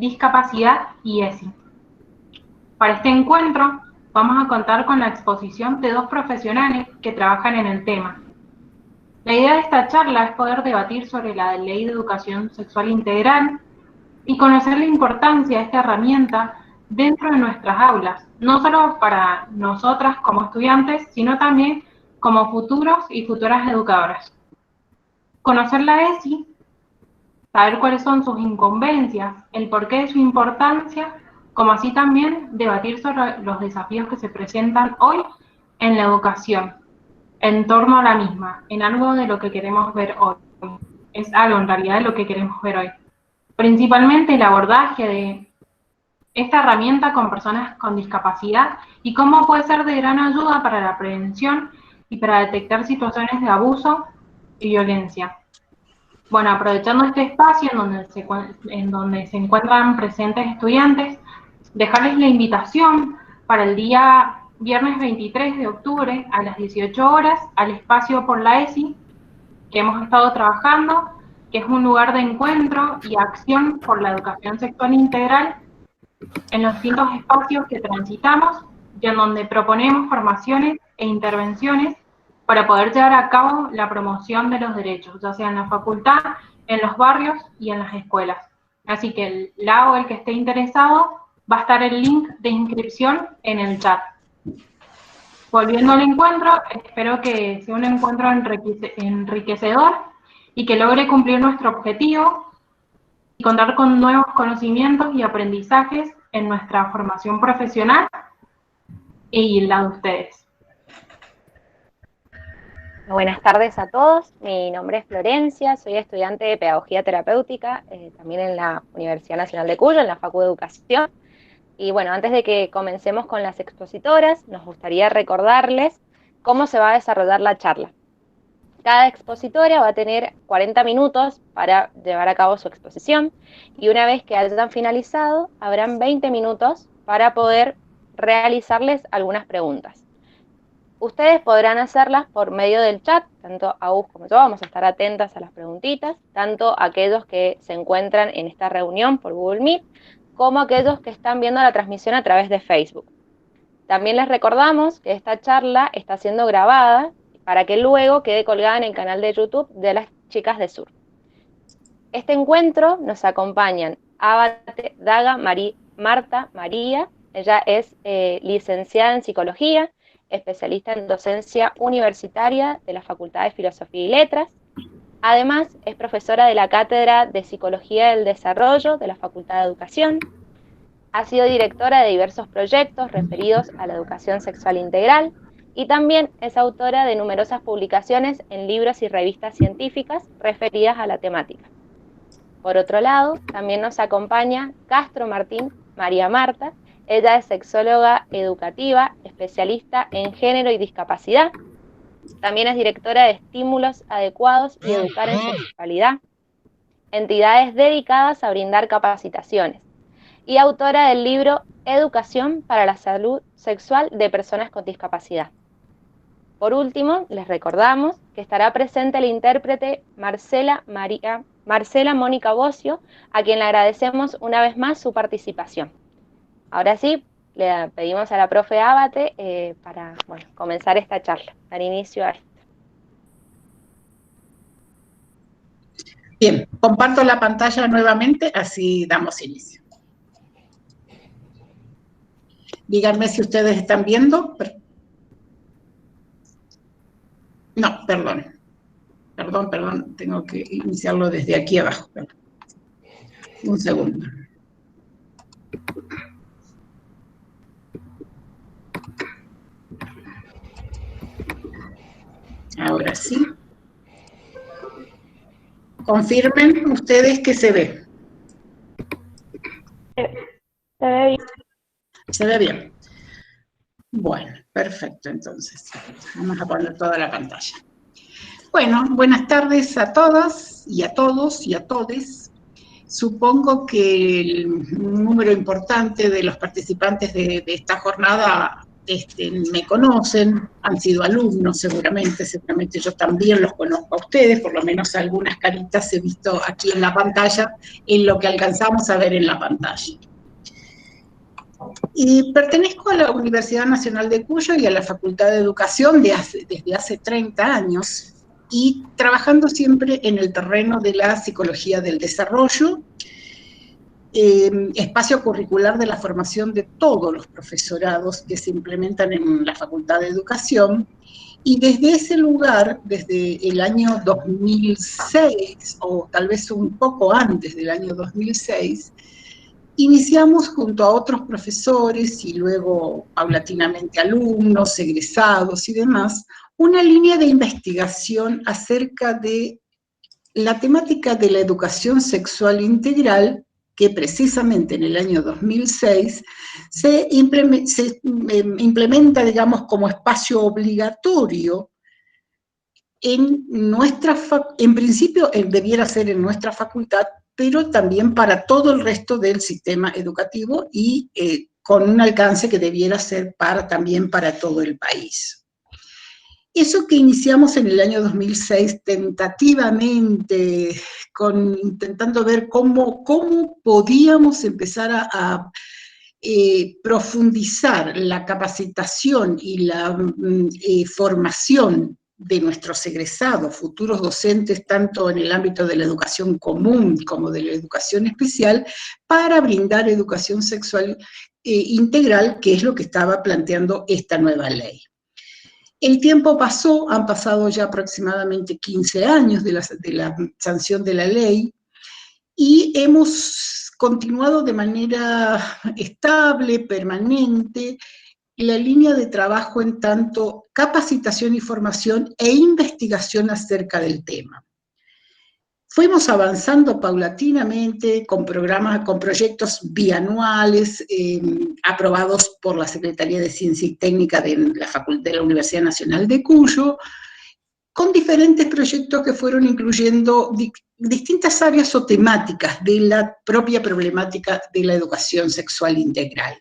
Discapacidad y ESI. Para este encuentro vamos a contar con la exposición de dos profesionales que trabajan en el tema. La idea de esta charla es poder debatir sobre la Ley de Educación Sexual Integral y conocer la importancia de esta herramienta dentro de nuestras aulas, no solo para nosotras como estudiantes, sino también como futuros y futuras educadoras. Conocer la ESI, saber cuáles son sus incumbencias, el porqué de su importancia, como así también debatir sobre los desafíos que se presentan hoy en la educación, en torno a la misma, en algo de lo que queremos ver hoy. Es algo en realidad de lo que queremos ver hoy. Principalmente el abordaje de esta herramienta con personas con discapacidad y cómo puede ser de gran ayuda para la prevención y para detectar situaciones de abuso y violencia. Bueno, aprovechando este espacio en donde se encuentran presentes estudiantes, dejarles la invitación para el día viernes 23 de octubre a las 18 horas al espacio por la ESI que hemos estado trabajando, que es un lugar de encuentro y acción por la educación sexual integral en los distintos espacios que transitamos y en donde proponemos formaciones e intervenciones para poder llevar a cabo la promoción de los derechos, ya sea en la facultad, en los barrios y en las escuelas. Así que el que esté interesado, va a estar el link de inscripción en el chat. Volviendo al encuentro, espero que sea un encuentro enriquecedor y que logre cumplir nuestro objetivo y contar con nuevos conocimientos y aprendizajes en nuestra formación profesional y la de ustedes. Buenas tardes a todos, mi nombre es Florencia, soy estudiante de Pedagogía Terapéutica, también en la Universidad Nacional de Cuyo, en la Facu de Educación. Y bueno, antes de que comencemos con las expositoras, nos gustaría recordarles cómo se va a desarrollar la charla. Cada expositora va a tener 40 minutos para llevar a cabo su exposición y una vez que hayan finalizado, habrán 20 minutos para poder realizarles algunas preguntas. Ustedes podrán hacerlas por medio del chat, tanto Agus como yo vamos a estar atentas a las preguntitas, tanto aquellos que se encuentran en esta reunión por Google Meet, como aquellos que están viendo la transmisión a través de Facebook. También les recordamos que esta charla está siendo grabada para que luego quede colgada en el canal de YouTube de las chicas de Sur. Este encuentro nos acompañan Ábate, Daga, Marta, María, ella es licenciada en Psicología, especialista en docencia universitaria de la Facultad de Filosofía y Letras. Además, es profesora de la Cátedra de Psicología del Desarrollo de la Facultad de Educación. Ha sido directora de diversos proyectos referidos a la educación sexual integral y también es autora de numerosas publicaciones en libros y revistas científicas referidas a la temática. Por otro lado, también nos acompaña Castro Martín María Marta. Ella es sexóloga educativa, especialista en género y discapacidad. También es directora de Estímulos Adecuados y Educar en Sexualidad, entidades dedicadas a brindar capacitaciones, y autora del libro Educación para la Salud Sexual de Personas con Discapacidad. Por último, les recordamos que estará presente el intérprete Marcela Mónica Bocio, a quien le agradecemos una vez más su participación. Ahora sí, le pedimos a la profe Ábate para comenzar esta charla, dar inicio a esto. Bien, comparto la pantalla nuevamente, así damos inicio. Díganme si ustedes están viendo. No, perdón. Perdón, tengo que iniciarlo desde aquí abajo. Perdón. Un segundo. Ahora sí. Confirmen ustedes que se ve. Se ve bien. Se ve bien. Bueno, perfecto, entonces. Vamos a poner toda la pantalla. Bueno, buenas tardes a todas y a todos y a todes. Supongo que el número importante de los participantes de esta jornada me conocen, han sido alumnos seguramente yo también los conozco a ustedes, por lo menos algunas caritas he visto aquí en la pantalla, en lo que alcanzamos a ver en la pantalla. Y pertenezco a la Universidad Nacional de Cuyo y a la Facultad de Educación desde hace 30 años, y trabajando siempre en el terreno de la psicología del desarrollo, espacio curricular de la formación de todos los profesorados que se implementan en la Facultad de Educación, y desde ese lugar, desde el año 2006, o tal vez un poco antes del año 2006, iniciamos junto a otros profesores y luego paulatinamente alumnos, egresados y demás, una línea de investigación acerca de la temática de la educación sexual integral, que precisamente en el año 2006 se implementa, digamos, como espacio obligatorio en principio debiera ser en nuestra facultad, pero también para todo el resto del sistema educativo y con un alcance que debiera ser también para todo el país. Eso que iniciamos en el año 2006 tentativamente, intentando ver cómo podíamos empezar a profundizar la capacitación y la formación de nuestros egresados, futuros docentes, tanto en el ámbito de la educación común como de la educación especial, para brindar educación sexual integral, que es lo que estaba planteando esta nueva ley. El tiempo pasó, han pasado ya aproximadamente 15 años de la sanción de la ley, y hemos continuado de manera estable, permanente, la línea de trabajo en tanto capacitación y formación e investigación acerca del tema. Fuimos avanzando paulatinamente con programas, con proyectos bianuales aprobados por la Secretaría de Ciencia y Técnica de la Universidad Nacional de Cuyo, con diferentes proyectos que fueron incluyendo distintas áreas o temáticas de la propia problemática de la educación sexual integral.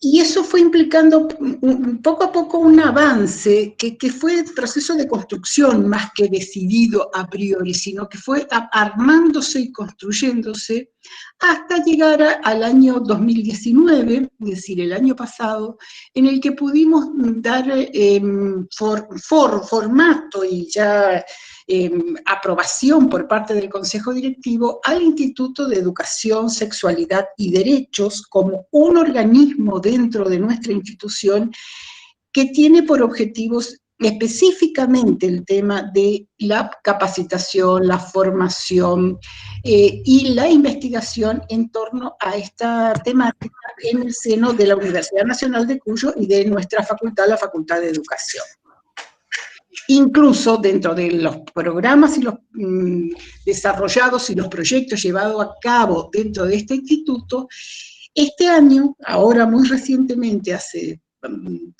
Y eso fue implicando poco a poco un avance que fue el proceso de construcción más que decidido a priori, sino que fue armándose y construyéndose hasta llegar al año 2019, es decir, el año pasado, en el que pudimos dar formato y ya aprobación por parte del Consejo Directivo al Instituto de Educación, Sexualidad y Derechos como un organismo dentro de nuestra institución que tiene por objetivos específicamente el tema de la capacitación, la formación y la investigación en torno a esta temática en el seno de la Universidad Nacional de Cuyo y de nuestra facultad, la Facultad de Educación. Incluso dentro de los programas y los desarrollados y los proyectos llevados a cabo dentro de este instituto, este año, ahora muy recientemente, hace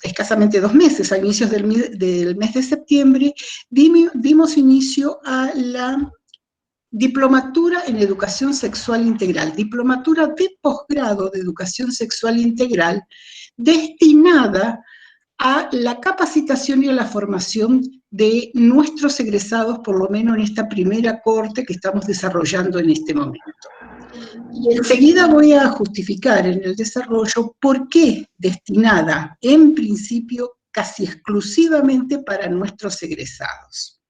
escasamente 2 meses, a inicios del mes de septiembre, dimos inicio a la Diplomatura en Educación Sexual Integral, diplomatura de posgrado de Educación Sexual Integral, destinada a la capacitación y a la formación de nuestros egresados, por lo menos en esta primera corte que estamos desarrollando en este momento. Y enseguida voy a justificar en el desarrollo por qué destinada, en principio, casi exclusivamente para nuestros egresados.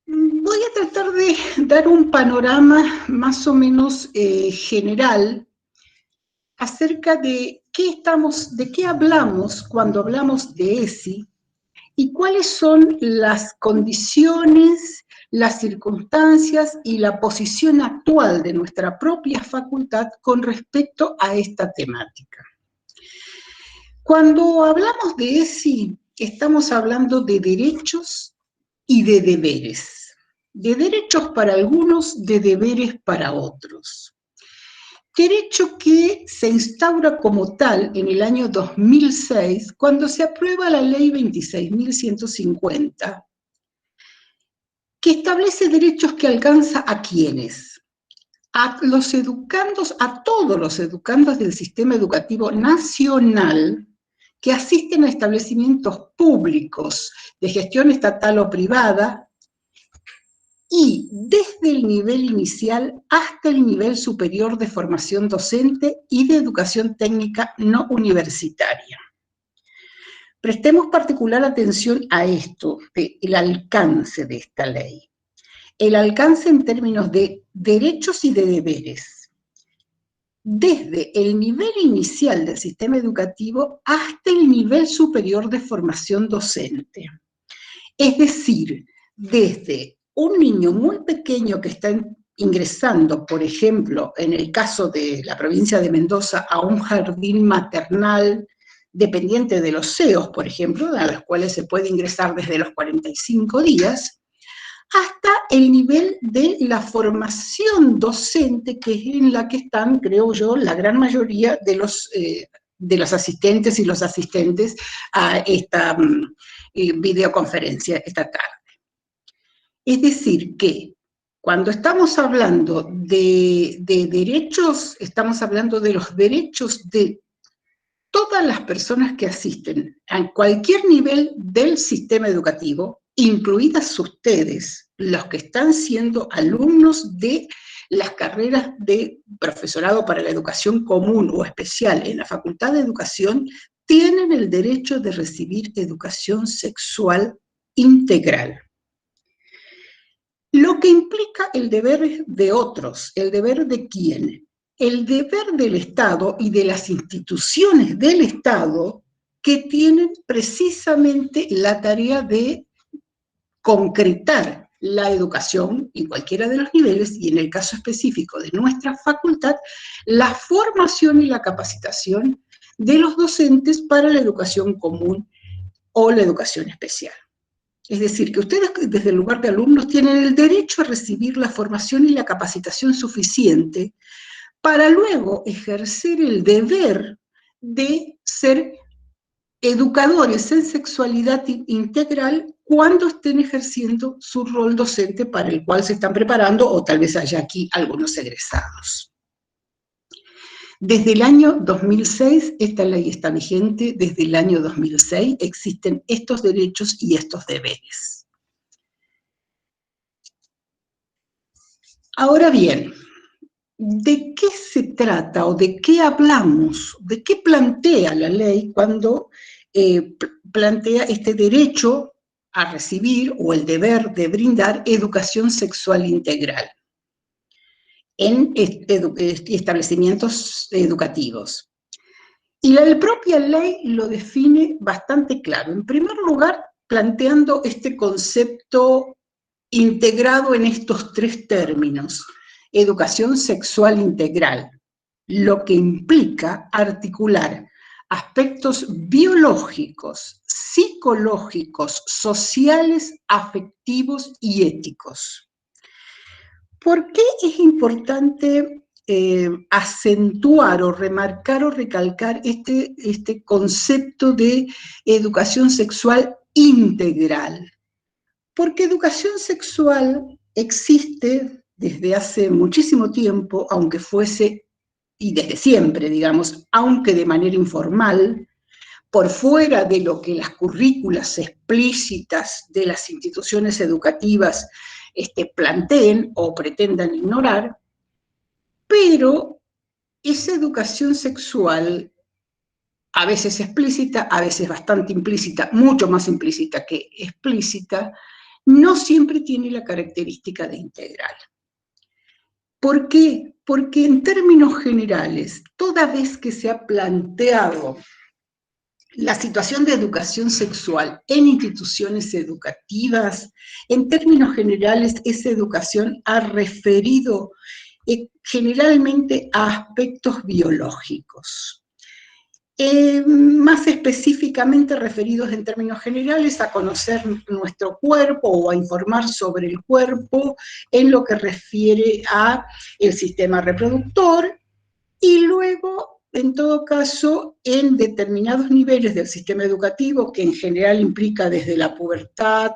Voy a tratar de dar un panorama más o menos general acerca de qué hablamos cuando hablamos de ESI y cuáles son las condiciones, las circunstancias y la posición actual de nuestra propia facultad con respecto a esta temática. Cuando hablamos de ESI, estamos hablando de derechos y de deberes. De derechos para algunos, de deberes para otros. Derecho que se instaura como tal en el año 2006, cuando se aprueba la ley 26.150, que establece derechos que alcanza a ¿quiénes? a los educandos, a todos los educandos del sistema educativo nacional que asisten a establecimientos públicos de gestión estatal o privada y desde el nivel inicial hasta el nivel superior de formación docente y de educación técnica no universitaria. Prestemos particular atención a esto, el alcance de esta ley. El alcance en términos de derechos y de deberes, desde el nivel inicial del sistema educativo hasta el nivel superior de formación docente. Es decir, desde un niño muy pequeño que está ingresando, por ejemplo, en el caso de la provincia de Mendoza, a un jardín maternal dependiente de los CEOs, por ejemplo, a los cuales se puede ingresar desde los 45 días, hasta el nivel de la formación docente, que es en la que están, creo yo, la gran mayoría de los asistentes y los asistentes a esta videoconferencia esta tarde. Es decir, que cuando estamos hablando de derechos, estamos hablando de los derechos de todas las personas que asisten a cualquier nivel del sistema educativo, incluidas ustedes, los que están siendo alumnos de las carreras de profesorado para la educación común o especial en la Facultad de Educación, tienen el derecho de recibir educación sexual integral. Lo que implica el deber de otros, ¿el deber de quién? El deber del Estado y de las instituciones del Estado que tienen precisamente la tarea de concretar la educación en cualquiera de los niveles, y en el caso específico de nuestra facultad, la formación y la capacitación de los docentes para la educación común o la educación especial. Es decir, que ustedes desde el lugar de alumnos tienen el derecho a recibir la formación y la capacitación suficiente para luego ejercer el deber de ser educadores en sexualidad integral cuando estén ejerciendo su rol docente para el cual se están preparando, o tal vez haya aquí algunos egresados. Desde el año 2006, esta ley está vigente, desde el año 2006 existen estos derechos y estos deberes. Ahora bien, ¿de qué se trata o de qué hablamos? ¿De qué plantea la ley cuando plantea este derecho a recibir o el deber de brindar educación sexual integral en establecimientos educativos? Y la propia ley lo define bastante claro. En primer lugar, planteando este concepto integrado en estos tres términos: educación sexual integral, lo que implica articular aspectos biológicos, psicológicos, sociales, afectivos y éticos. ¿Por qué es importante acentuar o remarcar o recalcar este concepto de educación sexual integral? Porque educación sexual existe desde hace muchísimo tiempo, aunque fuese, y desde siempre, digamos, aunque de manera informal, por fuera de lo que las currículas explícitas de las instituciones educativas planteen o pretendan ignorar, pero esa educación sexual, a veces explícita, a veces bastante implícita, mucho más implícita que explícita, no siempre tiene la característica de integral. ¿Por qué? Porque en términos generales, toda vez que se ha planteado la situación de educación sexual en instituciones educativas, en términos generales, esa educación ha referido generalmente a aspectos biológicos. Más específicamente referidos en términos generales a conocer nuestro cuerpo o a informar sobre el cuerpo en lo que refiere a el sistema reproductor, y luego, en todo caso, en determinados niveles del sistema educativo, que en general implica desde la pubertad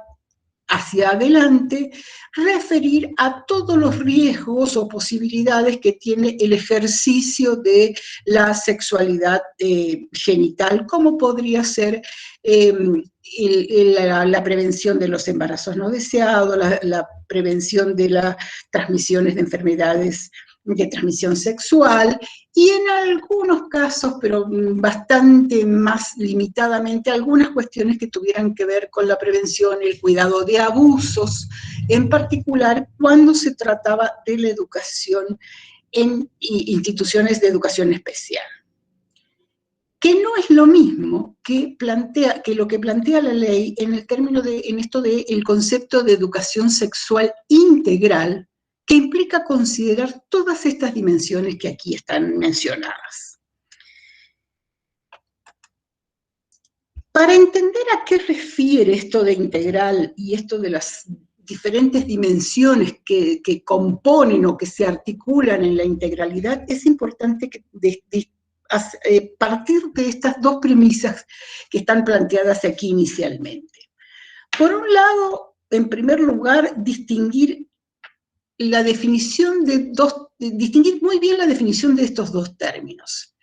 hacia adelante, referir a todos los riesgos o posibilidades que tiene el ejercicio de la sexualidad genital, como podría ser la prevención de los embarazos no deseados, la prevención de las transmisiones de enfermedades de transmisión sexual, y en algunos casos, pero bastante más limitadamente, algunas cuestiones que tuvieran que ver con la prevención y el cuidado de abusos, en particular cuando se trataba de la educación en instituciones de educación especial. Que no es lo mismo que lo que plantea la ley en el término en esto del concepto de educación sexual integral, que implica considerar todas estas dimensiones que aquí están mencionadas. Para entender a qué refiere esto de integral y esto de las diferentes dimensiones que componen o que se articulan en la integralidad, es importante que partir de estas dos premisas que están planteadas aquí inicialmente. Por un lado, en primer lugar, distinguir muy bien la definición de estos dos términos.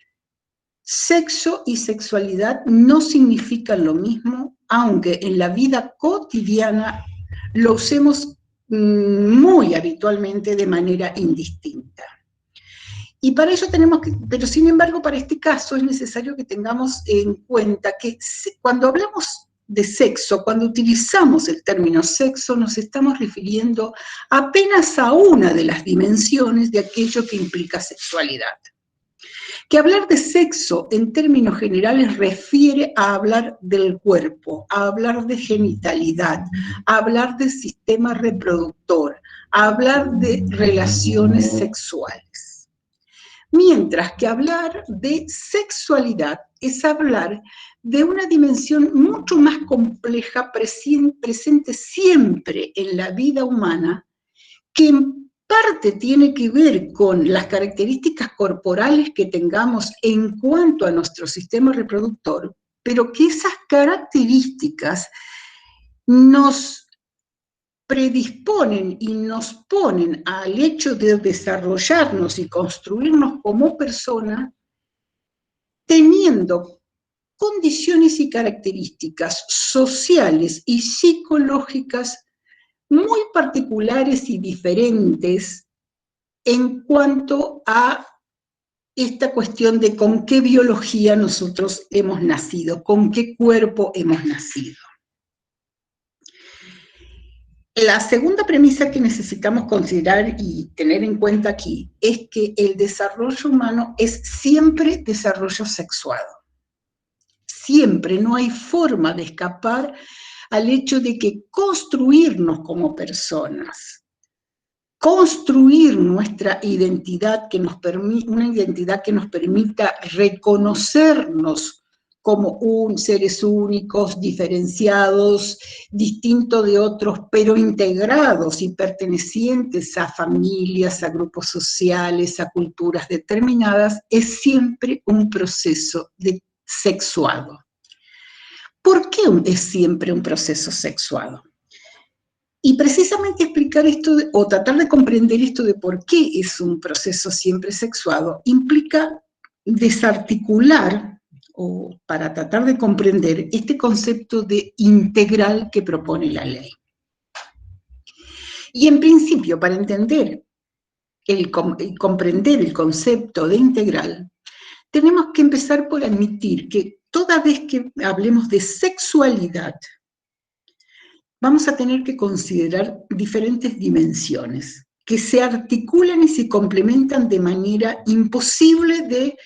Sexo y sexualidad no significan lo mismo, aunque en la vida cotidiana lo usemos muy habitualmente de manera indistinta. Y para ello pero sin embargo, para este caso es necesario que tengamos en cuenta que cuando hablamos de sexo, cuando utilizamos el término sexo, nos estamos refiriendo apenas a una de las dimensiones de aquello que implica sexualidad. Que hablar de sexo en términos generales refiere a hablar del cuerpo, a hablar de genitalidad, a hablar del sistema reproductor, a hablar de relaciones sexuales. Mientras que hablar de sexualidad es hablar de una dimensión mucho más compleja, presente siempre en la vida humana, que en parte tiene que ver con las características corporales que tengamos en cuanto a nuestro sistema reproductor, pero que esas características nos predisponen y nos ponen al hecho de desarrollarnos y construirnos como persona, teniendo condiciones y características sociales y psicológicas muy particulares y diferentes en cuanto a esta cuestión de con qué biología nosotros hemos nacido, con qué cuerpo hemos nacido. La segunda premisa que necesitamos considerar y tener en cuenta aquí es que el desarrollo humano es siempre desarrollo sexuado. Siempre, no hay forma de escapar al hecho de que construirnos como personas, construir nuestra identidad, una identidad que nos permita reconocernos como seres únicos, diferenciados, distintos de otros, pero integrados y pertenecientes a familias, a grupos sociales, a culturas determinadas, es siempre un proceso sexuado. ¿Por qué es siempre un proceso sexuado? Y precisamente explicar esto, o tratar de comprender esto de por qué es un proceso siempre sexuado, implica desarticular, o para tratar de comprender este concepto de integral que propone la ley. Y en principio, para entender comprender el concepto de integral, tenemos que empezar por admitir que toda vez que hablemos de sexualidad, vamos a tener que considerar diferentes dimensiones que se articulan y se complementan de manera imposible de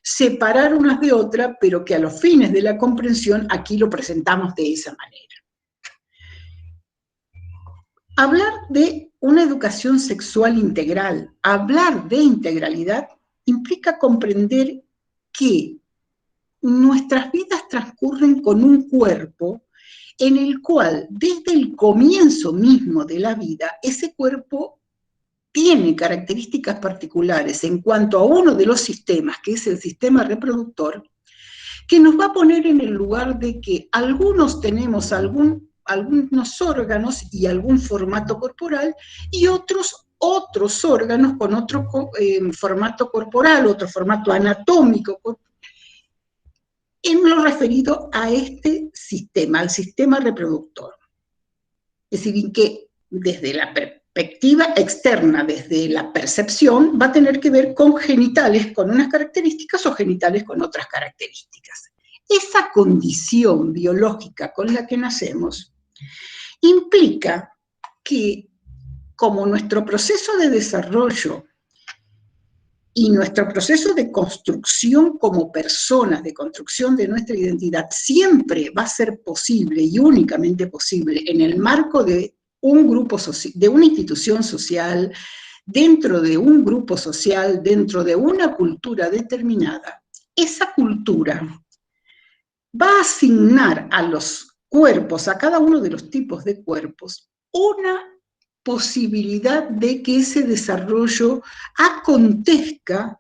separar unas de otras, pero que a los fines de la comprensión aquí lo presentamos de esa manera. Hablar de una educación sexual integral, hablar de integralidad, implica comprender que nuestras vidas transcurren con un cuerpo en el cual, desde el comienzo mismo de la vida, ese cuerpo tiene características particulares en cuanto a uno de los sistemas, que es el sistema reproductor, que nos va a poner en el lugar de que algunos tenemos algunos órganos y algún formato corporal, y otros órganos con otro formato corporal, otro formato anatómico, en lo referido a este sistema, al sistema reproductor. Es decir, que desde la perspectiva externa, desde la percepción, va a tener que ver con genitales con unas características o genitales con otras características. Esa condición biológica con la que nacemos implica que, como nuestro proceso de desarrollo y nuestro proceso de construcción como personas, de construcción de nuestra identidad, siempre va a ser posible y únicamente posible en el marco de un grupo social, de una institución social, dentro de un grupo social, dentro de una cultura determinada. Esa cultura va a asignar a los cuerpos, a cada uno de los tipos de cuerpos, una posibilidad de que ese desarrollo acontezca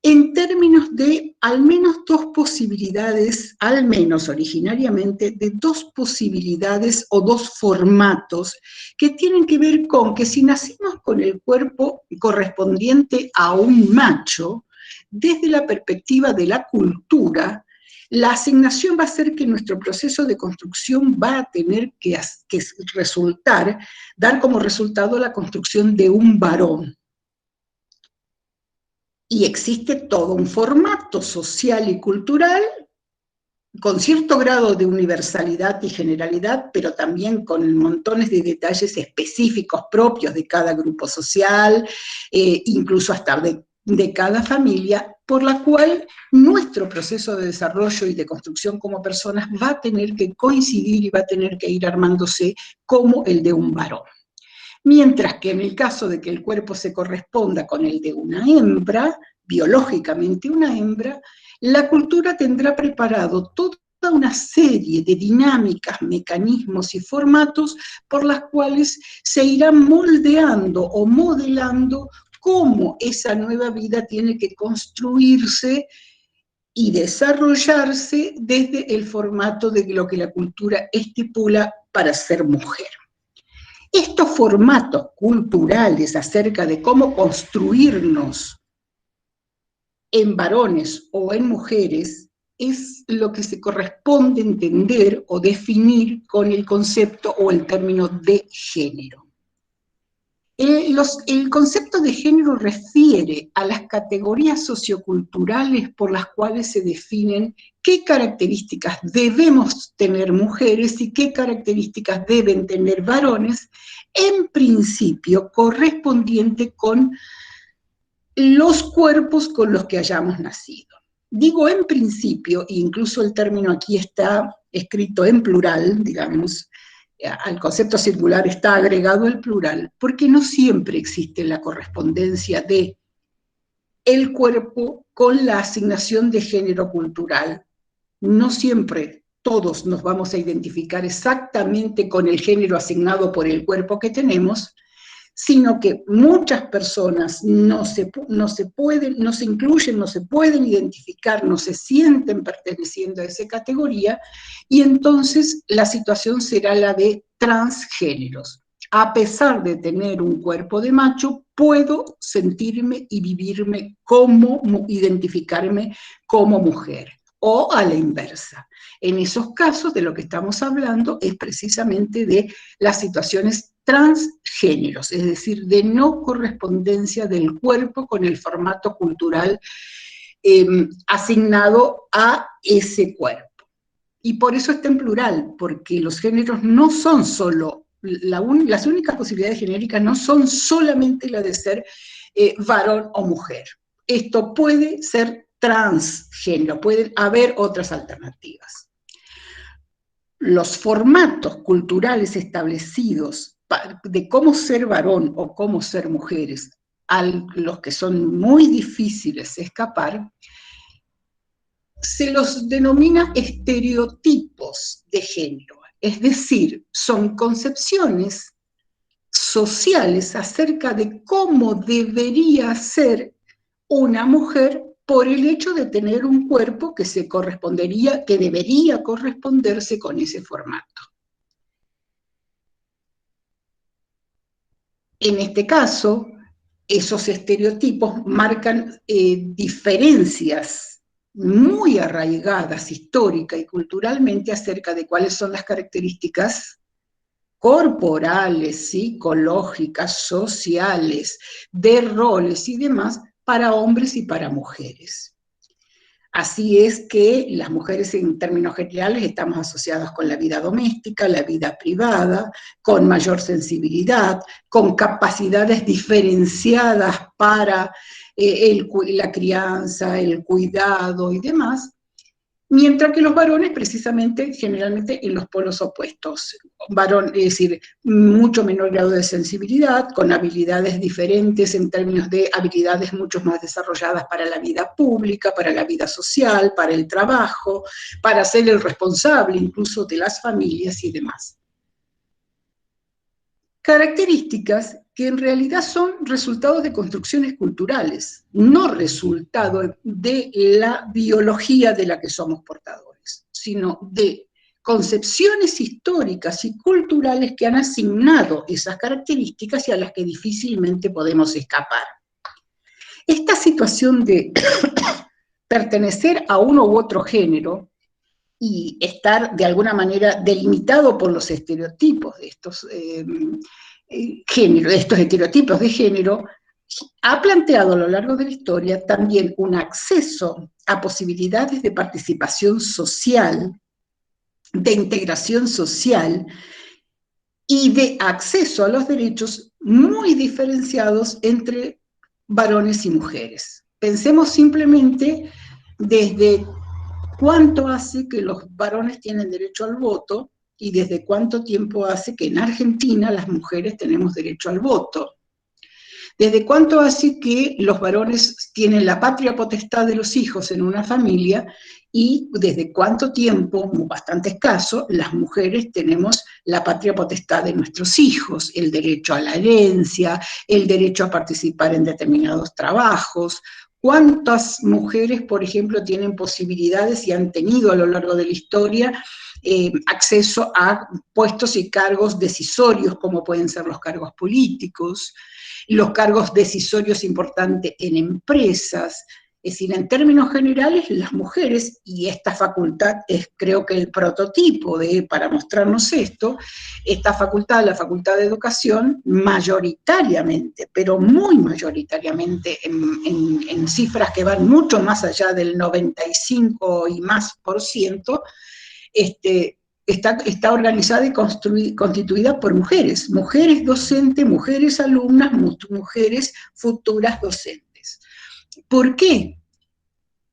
en términos de al menos dos posibilidades, al menos originariamente, de dos posibilidades o dos formatos que tienen que ver con que si nacimos con el cuerpo correspondiente a un macho, desde la perspectiva de la cultura, la asignación va a ser que nuestro proceso de construcción va a tener que dar como resultado la construcción de un varón. Y existe todo un formato social y cultural con cierto grado de universalidad y generalidad, pero también con montones de detalles específicos propios de cada grupo social, incluso hasta de cada familia, por la cual nuestro proceso de desarrollo y de construcción como personas va a tener que coincidir y va a tener que ir armándose como el de un varón. Mientras que en el caso de que el cuerpo se corresponda con el de una hembra, biológicamente una hembra, la cultura tendrá preparado toda una serie de dinámicas, mecanismos y formatos por las cuales se irán moldeando o modelando cómo esa nueva vida tiene que construirse y desarrollarse desde el formato de lo que la cultura estipula para ser mujer. Estos formatos culturales acerca de cómo construirnos en varones o en mujeres es lo que se corresponde entender o definir con el concepto o el término de género. El concepto de género refiere a las categorías socioculturales por las cuales se definen qué características debemos tener mujeres y qué características deben tener varones, en principio correspondiente con los cuerpos con los que hayamos nacido. Digo en principio, e incluso el término aquí está escrito en plural, digamos, al concepto singular está agregado el plural, porque no siempre existe la correspondencia de el cuerpo con la asignación de género cultural. No siempre todos nos vamos a identificar exactamente con el género asignado por el cuerpo que tenemos, sino que muchas personas no se incluyen, no se pueden identificar, no se sienten perteneciendo a esa categoría, y entonces la situación será la de transgéneros. A pesar de tener un cuerpo de macho, puedo sentirme y vivirme como, identificarme como mujer, o a la inversa. En esos casos de lo que estamos hablando es precisamente de las situaciones transgéneros, es decir, de no correspondencia del cuerpo con el formato cultural asignado a ese cuerpo. Y por eso está en plural, porque los géneros no son solo, las únicas posibilidades genéricas no son solamente la de ser varón o mujer. Esto puede ser transgénero, pueden haber otras alternativas. Los formatos culturales establecidos de cómo ser varón o cómo ser mujeres, a los que son muy difíciles de escapar, se los denomina estereotipos de género, es decir, son concepciones sociales acerca de cómo debería ser una mujer por el hecho de tener un cuerpo que debería corresponderse con ese formato. En este caso, esos estereotipos marcan diferencias muy arraigadas histórica y culturalmente acerca de cuáles son las características corporales, psicológicas, sociales, de roles y demás para hombres y para mujeres. Así es que las mujeres en términos generales estamos asociadas con la vida doméstica, la vida privada, con mayor sensibilidad, con capacidades diferenciadas para la crianza, el cuidado y demás, mientras que los varones precisamente generalmente en los polos opuestos. Varón, es decir, mucho menor grado de sensibilidad, con habilidades diferentes en términos de habilidades mucho más desarrolladas para la vida pública, para la vida social, para el trabajo, para ser el responsable incluso de las familias y demás. Características que en realidad son resultados de construcciones culturales, no resultado de la biología de la que somos portadores, sino de concepciones históricas y culturales que han asignado esas características y a las que difícilmente podemos escapar. Esta situación de pertenecer a uno u otro género y estar de alguna manera delimitado por los estereotipos de estos género, estos estereotipos de género, ha planteado a lo largo de la historia también un acceso a posibilidades de participación social, de integración social y de acceso a los derechos muy diferenciados entre varones y mujeres. Pensemos simplemente desde cuánto hace que los varones tienen derecho al voto y desde cuánto tiempo hace que en Argentina las mujeres tenemos derecho al voto. ¿Desde cuánto hace que los varones tienen la patria potestad de los hijos en una familia y desde cuánto tiempo, bastante escaso, las mujeres tenemos la patria potestad de nuestros hijos, el derecho a la herencia, el derecho a participar en determinados trabajos? ¿Cuántas mujeres, por ejemplo, tienen posibilidades y han tenido a lo largo de la historia acceso a puestos y cargos decisorios, como pueden ser los cargos políticos, los cargos decisorios importantes en empresas? Es decir, en términos generales, las mujeres, y esta facultad es creo que el prototipo para mostrarnos esto, esta facultad, la Facultad de Educación, mayoritariamente, pero muy mayoritariamente, en cifras que van mucho más allá del 95 y más %, está organizada y constituida por mujeres, mujeres docentes, mujeres alumnas, mujeres futuras docentes. ¿Por qué?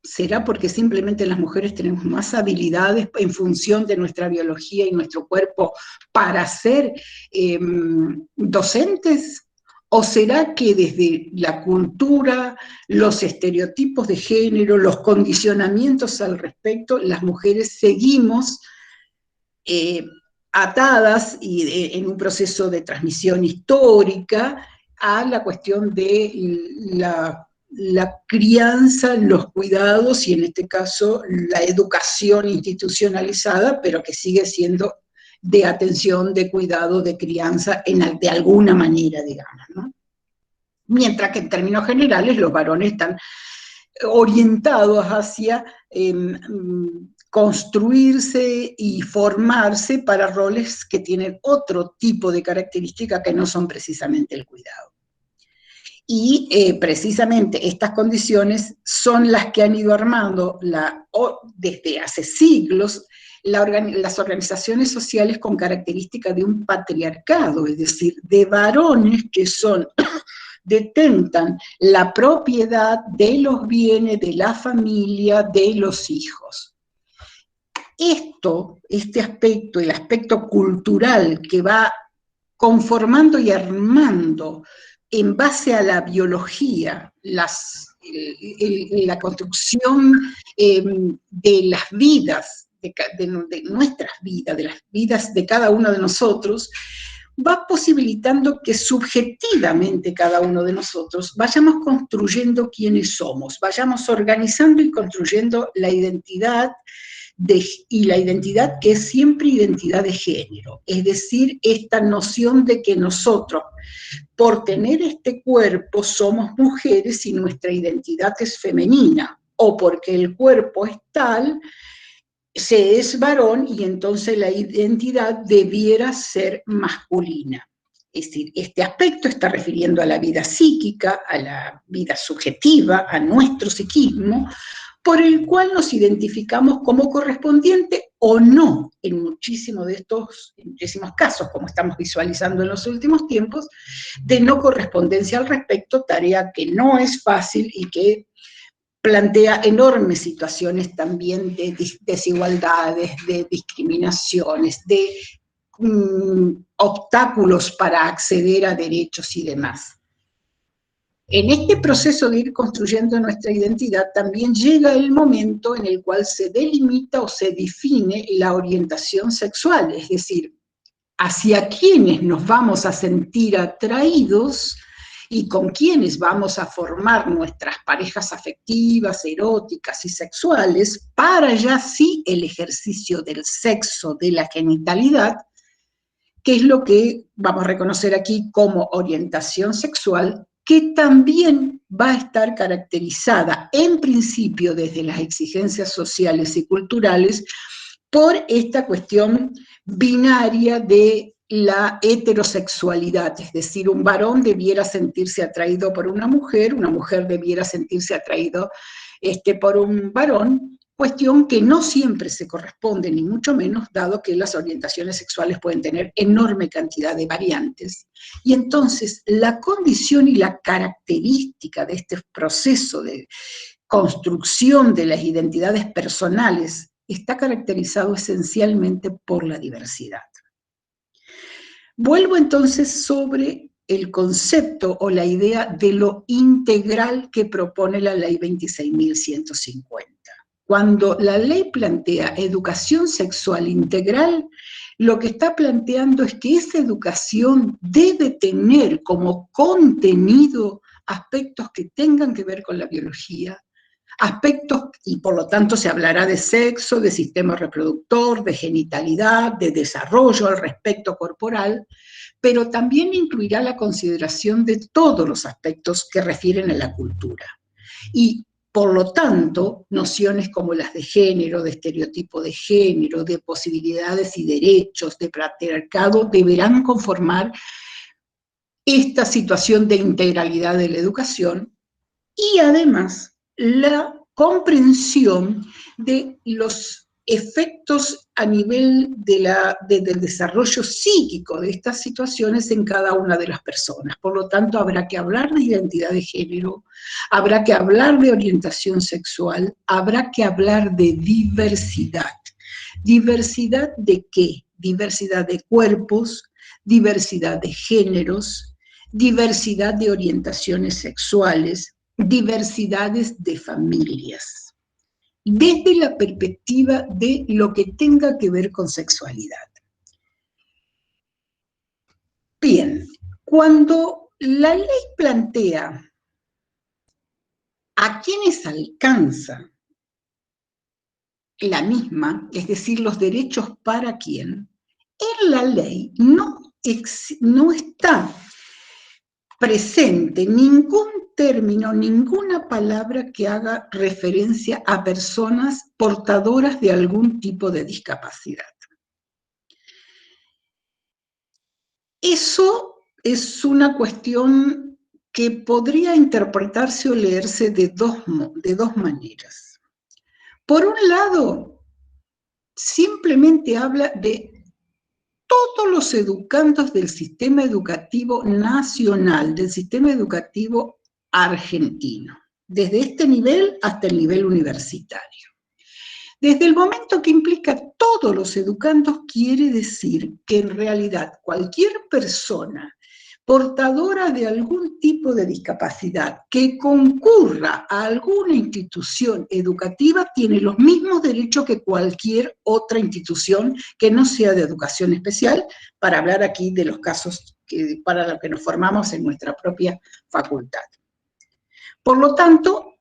¿Será porque simplemente las mujeres tenemos más habilidades en función de nuestra biología y nuestro cuerpo para ser docentes? ¿O será que desde la cultura, los estereotipos de género, los condicionamientos al respecto, las mujeres seguimos atadas y en un proceso de transmisión histórica a la cuestión de la crianza, los cuidados y en este caso la educación institucionalizada, pero que sigue siendo de atención, de cuidado, de crianza de alguna manera, digamos, ¿no? Mientras que en términos generales los varones están orientados hacia construirse y formarse para roles que tienen otro tipo de características que no son precisamente el cuidado. Y precisamente estas condiciones son las que han ido armando desde hace siglos las organizaciones sociales con característica de un patriarcado, es decir, de varones que detentan la propiedad de los bienes de la familia, de los hijos. Este aspecto, el aspecto cultural que va conformando y armando en base a la biología, la construcción de las vidas, de nuestras vidas, de las vidas de cada uno de nosotros, va posibilitando que subjetivamente cada uno de nosotros vayamos construyendo quiénes somos, vayamos organizando y construyendo la identidad y la identidad que es siempre identidad de género, es decir, esta noción de que nosotros, por tener este cuerpo, somos mujeres y nuestra identidad es femenina, o porque el cuerpo es tal, se es varón y entonces la identidad debiera ser masculina. Es decir, este aspecto está refiriendo a la vida psíquica, a la vida subjetiva, a nuestro psiquismo, por el cual nos identificamos como correspondiente o no en muchísimos casos, como estamos visualizando en los últimos tiempos, de no correspondencia al respecto, tarea que no es fácil y que plantea enormes situaciones también de desigualdades, de discriminaciones, de obstáculos para acceder a derechos y demás. En este proceso de ir construyendo nuestra identidad también llega el momento en el cual se delimita o se define la orientación sexual, es decir, hacia quiénes nos vamos a sentir atraídos y con quiénes vamos a formar nuestras parejas afectivas, eróticas y sexuales, para ya sí el ejercicio del sexo, de la genitalidad, que es lo que vamos a reconocer aquí como orientación sexual, que también va a estar caracterizada, en principio desde las exigencias sociales y culturales, por esta cuestión binaria de la heterosexualidad, es decir, un varón debiera sentirse atraído por una mujer debiera sentirse atraído por un varón, cuestión que no siempre se corresponde, ni mucho menos, dado que las orientaciones sexuales pueden tener enorme cantidad de variantes. Y entonces la condición y la característica de este proceso de construcción de las identidades personales está caracterizado esencialmente por la diversidad. Vuelvo entonces sobre el concepto o la idea de lo integral que propone la Ley 26.150. Cuando la ley plantea educación sexual integral, lo que está planteando es que esa educación debe tener como contenido aspectos que tengan que ver con la biología, aspectos, y por lo tanto se hablará de sexo, de sistema reproductor, de genitalidad, de desarrollo al respecto corporal, pero también incluirá la consideración de todos los aspectos que refieren a la cultura. Y por lo tanto, nociones como las de género, de estereotipo de género, de posibilidades y derechos, de patriarcado, deberán conformar esta situación de integralidad de la educación y además la comprensión de los efectos a nivel del desarrollo psíquico de estas situaciones en cada una de las personas. Por lo tanto, habrá que hablar de identidad de género, habrá que hablar de orientación sexual, habrá que hablar de diversidad. ¿Diversidad de qué? Diversidad de cuerpos, diversidad de géneros, diversidad de orientaciones sexuales, diversidades de familias, desde la perspectiva de lo que tenga que ver con sexualidad. Bien, cuando la ley plantea a quienes alcanza la misma, es decir, los derechos para quién, en la ley no está presente ningún término, ninguna palabra que haga referencia a personas portadoras de algún tipo de discapacidad. Eso es una cuestión que podría interpretarse o leerse de dos maneras. Por un lado, simplemente habla de todos los educandos del sistema educativo nacional, del sistema educativo argentino, desde este nivel hasta el nivel universitario. Desde el momento que implica todos los educandos, quiere decir que en realidad cualquier persona portadora de algún tipo de discapacidad que concurra a alguna institución educativa tiene los mismos derechos que cualquier otra institución que no sea de educación especial, para hablar aquí de los casos para los que nos formamos en nuestra propia facultad. Por lo tanto,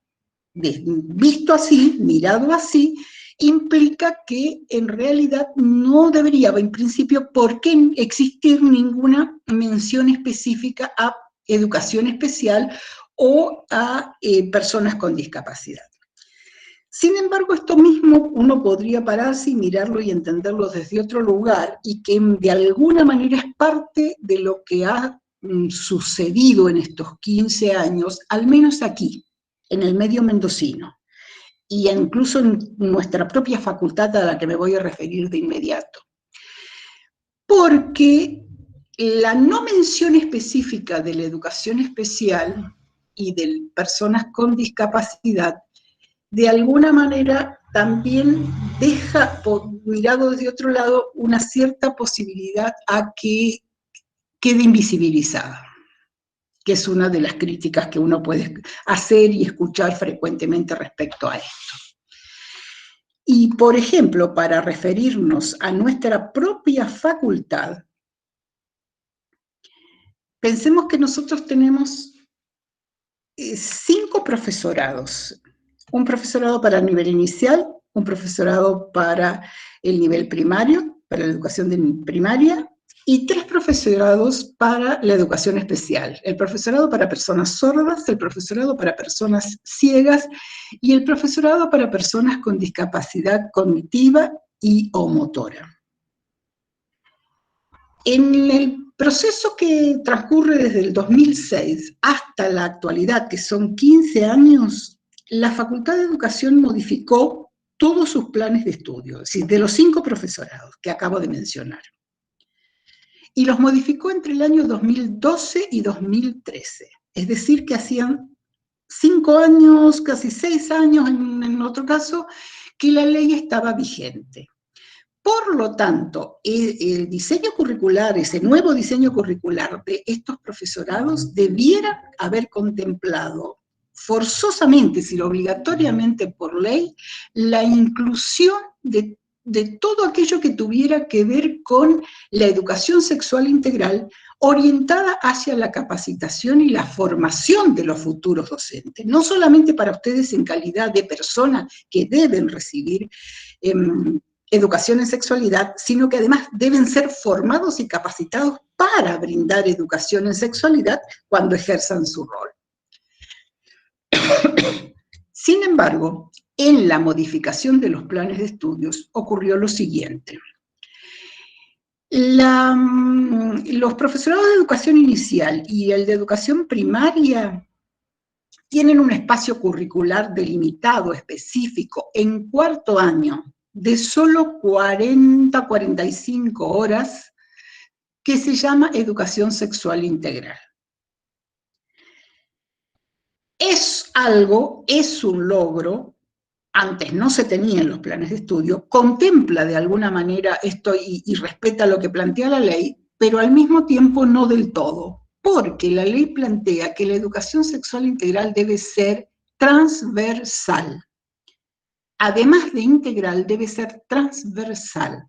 visto así, mirado así, implica que en realidad no debería, en principio, por qué existir ninguna mención específica a educación especial o a personas con discapacidad. Sin embargo, esto mismo uno podría pararse y mirarlo y entenderlo desde otro lugar, y que de alguna manera es parte de lo que ha sucedido en estos 15 años, al menos aquí, en el medio mendocino, y incluso en nuestra propia facultad, a la que me voy a referir de inmediato. Porque la no mención específica de la educación especial y de personas con discapacidad, de alguna manera también deja, mirado desde otro lado, una cierta posibilidad a que quede invisibilizada, que es una de las críticas que uno puede hacer y escuchar frecuentemente respecto a esto. Y, por ejemplo, para referirnos a nuestra propia facultad, pensemos que nosotros tenemos 5 profesorados. Un profesorado para el nivel inicial, un profesorado para el nivel primario, para la educación primaria, y 3 profesorados para la educación especial. El profesorado para personas sordas, el profesorado para personas ciegas y el profesorado para personas con discapacidad cognitiva y o motora. En el proceso que transcurre desde el 2006 hasta la actualidad, que son 15 años, la Facultad de Educación modificó todos sus planes de estudio, es decir, de los 5 profesorados que acabo de mencionar. Y los modificó entre el año 2012 y 2013. Es decir, que hacían 5 años, casi 6 años en otro caso, que la ley estaba vigente. Por lo tanto, el diseño curricular, ese nuevo diseño curricular de estos profesorados debiera haber contemplado forzosamente, si no obligatoriamente por ley, la inclusión de todo aquello que tuviera que ver con la educación sexual integral orientada hacia la capacitación y la formación de los futuros docentes, no solamente para ustedes en calidad de personas que deben recibir educación en sexualidad, sino que además deben ser formados y capacitados para brindar educación en sexualidad cuando ejerzan su rol. Sin embargo, en la modificación de los planes de estudios ocurrió lo siguiente. Los profesorados de educación inicial y el de educación primaria tienen un espacio curricular delimitado, específico, en cuarto año, de solo 40-45 horas, que se llama educación sexual integral. Es un logro, antes no se tenía en los planes de estudio, contempla de alguna manera esto y respeta lo que plantea la ley, pero al mismo tiempo no del todo, porque la ley plantea que la educación sexual integral debe ser transversal. Además de integral, debe ser transversal.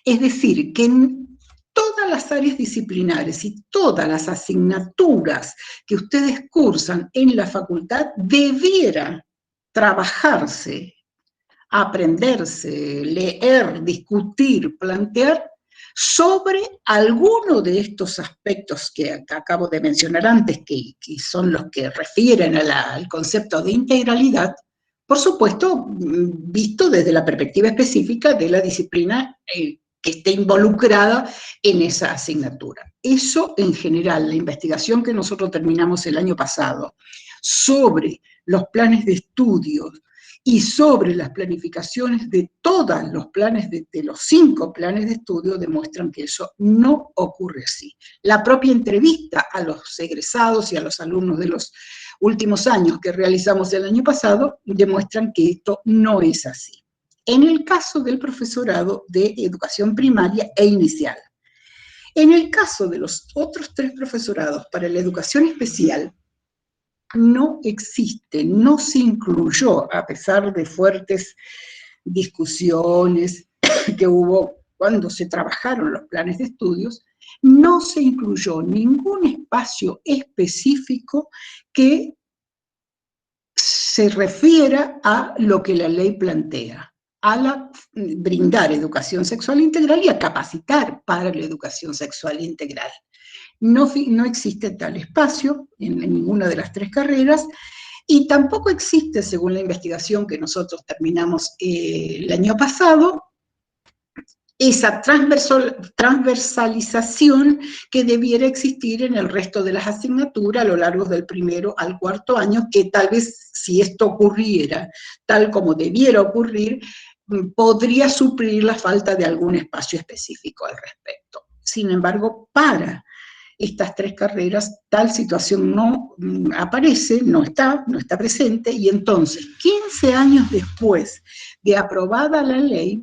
Es decir, que en todas las áreas disciplinares y todas las asignaturas que ustedes cursan en la facultad debiera trabajarse, aprenderse, leer, discutir, plantear sobre alguno de estos aspectos que acabo de mencionar antes, que son los que refieren al concepto de integralidad, por supuesto, visto desde la perspectiva específica de la disciplina que esté involucrada en esa asignatura. Eso, en general, la investigación que nosotros terminamos el año pasado sobre los planes de estudios y sobre las planificaciones de todos los planes, de los 5 planes de estudio, demuestran que eso no ocurre así. La propia entrevista a los egresados y a los alumnos de los últimos años que realizamos el año pasado demuestran que esto no es así. En el caso del profesorado de educación primaria e inicial. En el caso de los otros 3 profesorados para la educación especial, no existe, no se incluyó, a pesar de fuertes discusiones que hubo cuando se trabajaron los planes de estudios, no se incluyó ningún espacio específico que se refiera a lo que la ley plantea. a brindar educación sexual integral y a capacitar para la educación sexual integral. No existe tal espacio en ninguna de las 3 carreras, y tampoco existe, según la investigación que nosotros terminamos el año pasado, esa transversalización que debiera existir en el resto de las asignaturas a lo largo del 1º al 4º año, que tal vez si esto ocurriera tal como debiera ocurrir, podría suplir la falta de algún espacio específico al respecto. Sin embargo, para estas 3 carreras, tal situación no aparece, no está presente, y entonces, 15 años después de aprobada la ley,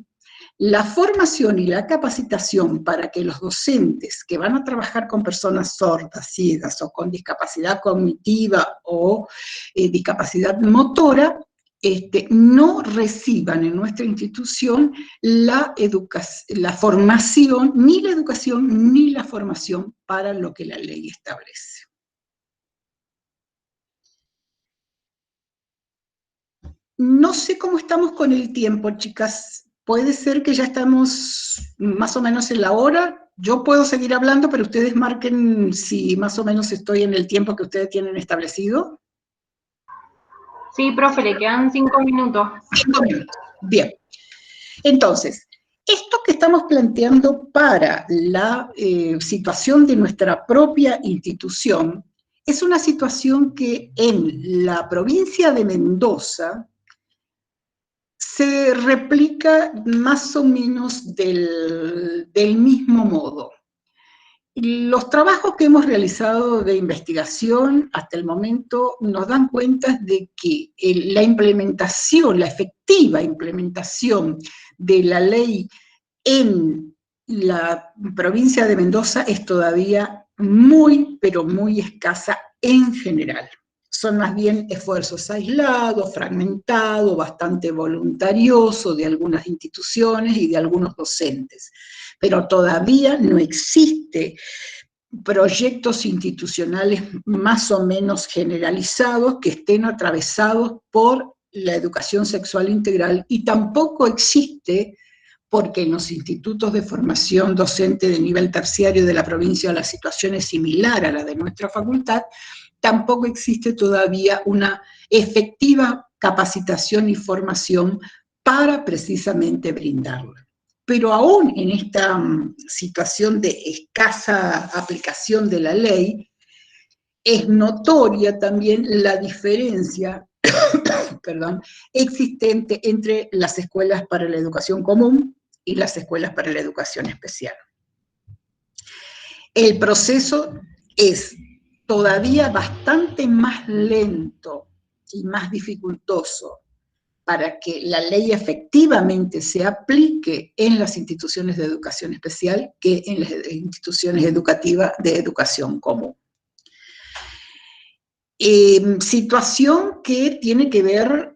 la formación y la capacitación para que los docentes que van a trabajar con personas sordas, ciegas o con discapacidad cognitiva o discapacidad motora, no reciban en nuestra institución la formación, ni la educación, ni la formación para lo que la ley establece. No sé cómo estamos con el tiempo, chicas. Puede ser que ya estamos más o menos en la hora. Yo puedo seguir hablando, pero ustedes marquen si más o menos estoy en el tiempo que ustedes tienen establecido. Sí, profe, le quedan 5 minutos. 5 minutos, bien. Entonces, esto que estamos planteando para la situación de nuestra propia institución es una situación que en la provincia de Mendoza se replica más o menos del mismo modo. Los trabajos que hemos realizado de investigación hasta el momento nos dan cuenta de que la implementación, la efectiva implementación de la ley en la provincia de Mendoza es todavía muy, pero muy escasa en general. Son más bien esfuerzos aislados, fragmentados, bastante voluntariosos de algunas instituciones y de algunos docentes. Pero todavía no existe proyectos institucionales más o menos generalizados que estén atravesados por la educación sexual integral, y tampoco existe, porque en los institutos de formación docente de nivel terciario de la provincia la situación es similar a la de nuestra facultad, tampoco existe todavía una efectiva capacitación y formación para precisamente brindarla. Pero aún en esta situación de escasa aplicación de la ley, es notoria también la diferencia existente entre las escuelas para la educación común y las escuelas para la educación especial. El proceso es todavía bastante más lento y más dificultoso para que la ley efectivamente se aplique en las instituciones de educación especial que en las instituciones educativas de educación común. Situación que tiene que ver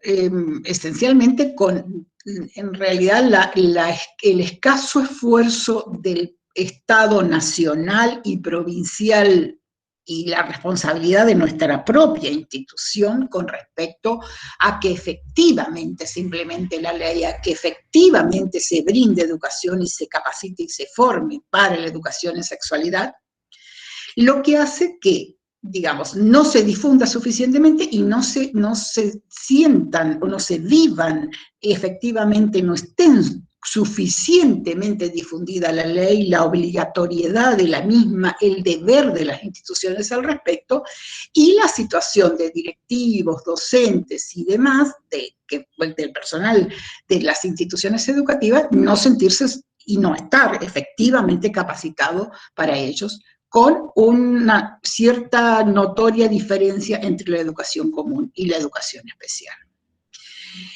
esencialmente con, en realidad, el escaso esfuerzo del Estado nacional y provincial y la responsabilidad de nuestra propia institución con respecto a que efectivamente se implemente la ley, a que efectivamente se brinde educación y se capacite y se forme para la educación en sexualidad, lo que hace que, digamos, no se difunda suficientemente y no se sientan o no se vivan efectivamente, no estén suficientemente difundida la ley, la obligatoriedad de la misma, el deber de las instituciones al respecto, y la situación de directivos, docentes y demás, del personal de las instituciones educativas, no sentirse y no estar efectivamente capacitado para ellos, con una cierta notoria diferencia entre la educación común y la educación especial.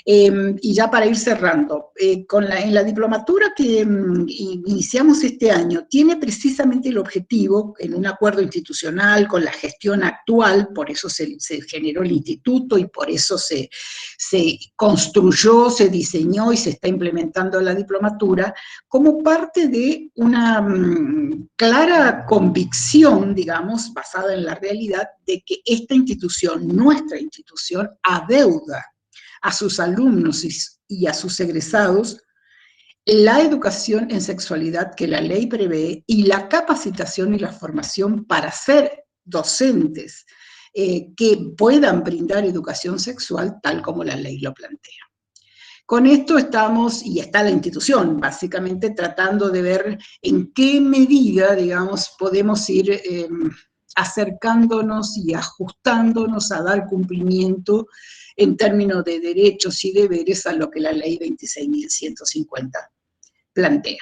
Y ya para ir cerrando, en la diplomatura que iniciamos este año, tiene precisamente el objetivo, en un acuerdo institucional con la gestión actual, por eso se generó el instituto y por eso se construyó, se diseñó y se está implementando la diplomatura, como parte de una clara convicción, digamos, basada en la realidad, de que esta institución, nuestra institución, adeuda a sus alumnos y a sus egresados la educación en sexualidad que la ley prevé y la capacitación y la formación para ser docentes que puedan brindar educación sexual tal como la ley lo plantea. Con esto estamos, y está la institución, básicamente tratando de ver en qué medida, digamos, podemos ir acercándonos y ajustándonos a dar cumplimiento en términos de derechos y deberes a lo que la ley 26.150 plantea.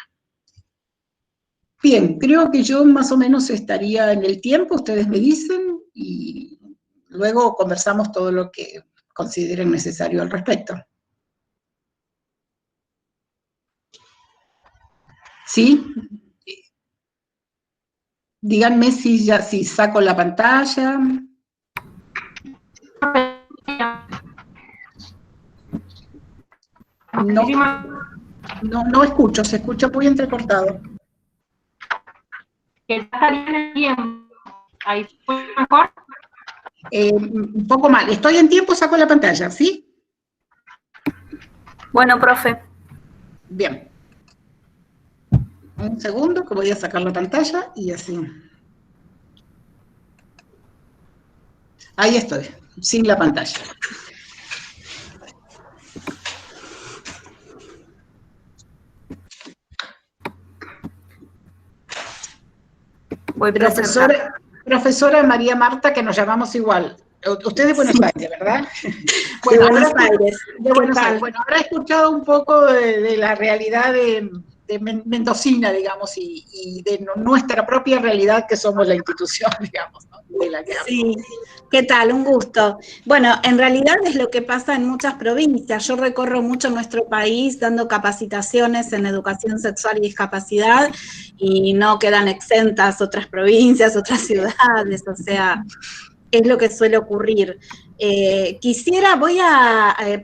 Bien, creo que yo más o menos estaría en el tiempo, ustedes me dicen, y luego conversamos todo lo que consideren necesario al respecto. ¿Sí? Díganme si saco la pantalla. No escucho, se escucha muy entrecortado. Que estaría en el tiempo. Ahí fue mejor. Un poco mal. Estoy en tiempo, saco la pantalla, ¿sí? Bueno, profe. Bien. Un segundo que voy a sacar la pantalla y así. Ahí estoy, sin la pantalla. Profesora María Marta, que nos llamamos igual. Usted de Buenos Aires, ¿verdad? Bueno, de Buenos Aires. De Buenos Aires. Bueno, habrá escuchado un poco de la realidad de mendocina, digamos, y de nuestra propia realidad que somos la institución, digamos, ¿no? De la que sí, ¿qué tal? Un gusto. Bueno, en realidad es lo que pasa en muchas provincias. Yo recorro mucho nuestro país dando capacitaciones en educación sexual y discapacidad y no quedan exentas otras provincias, otras ciudades, o sea, es lo que suele ocurrir.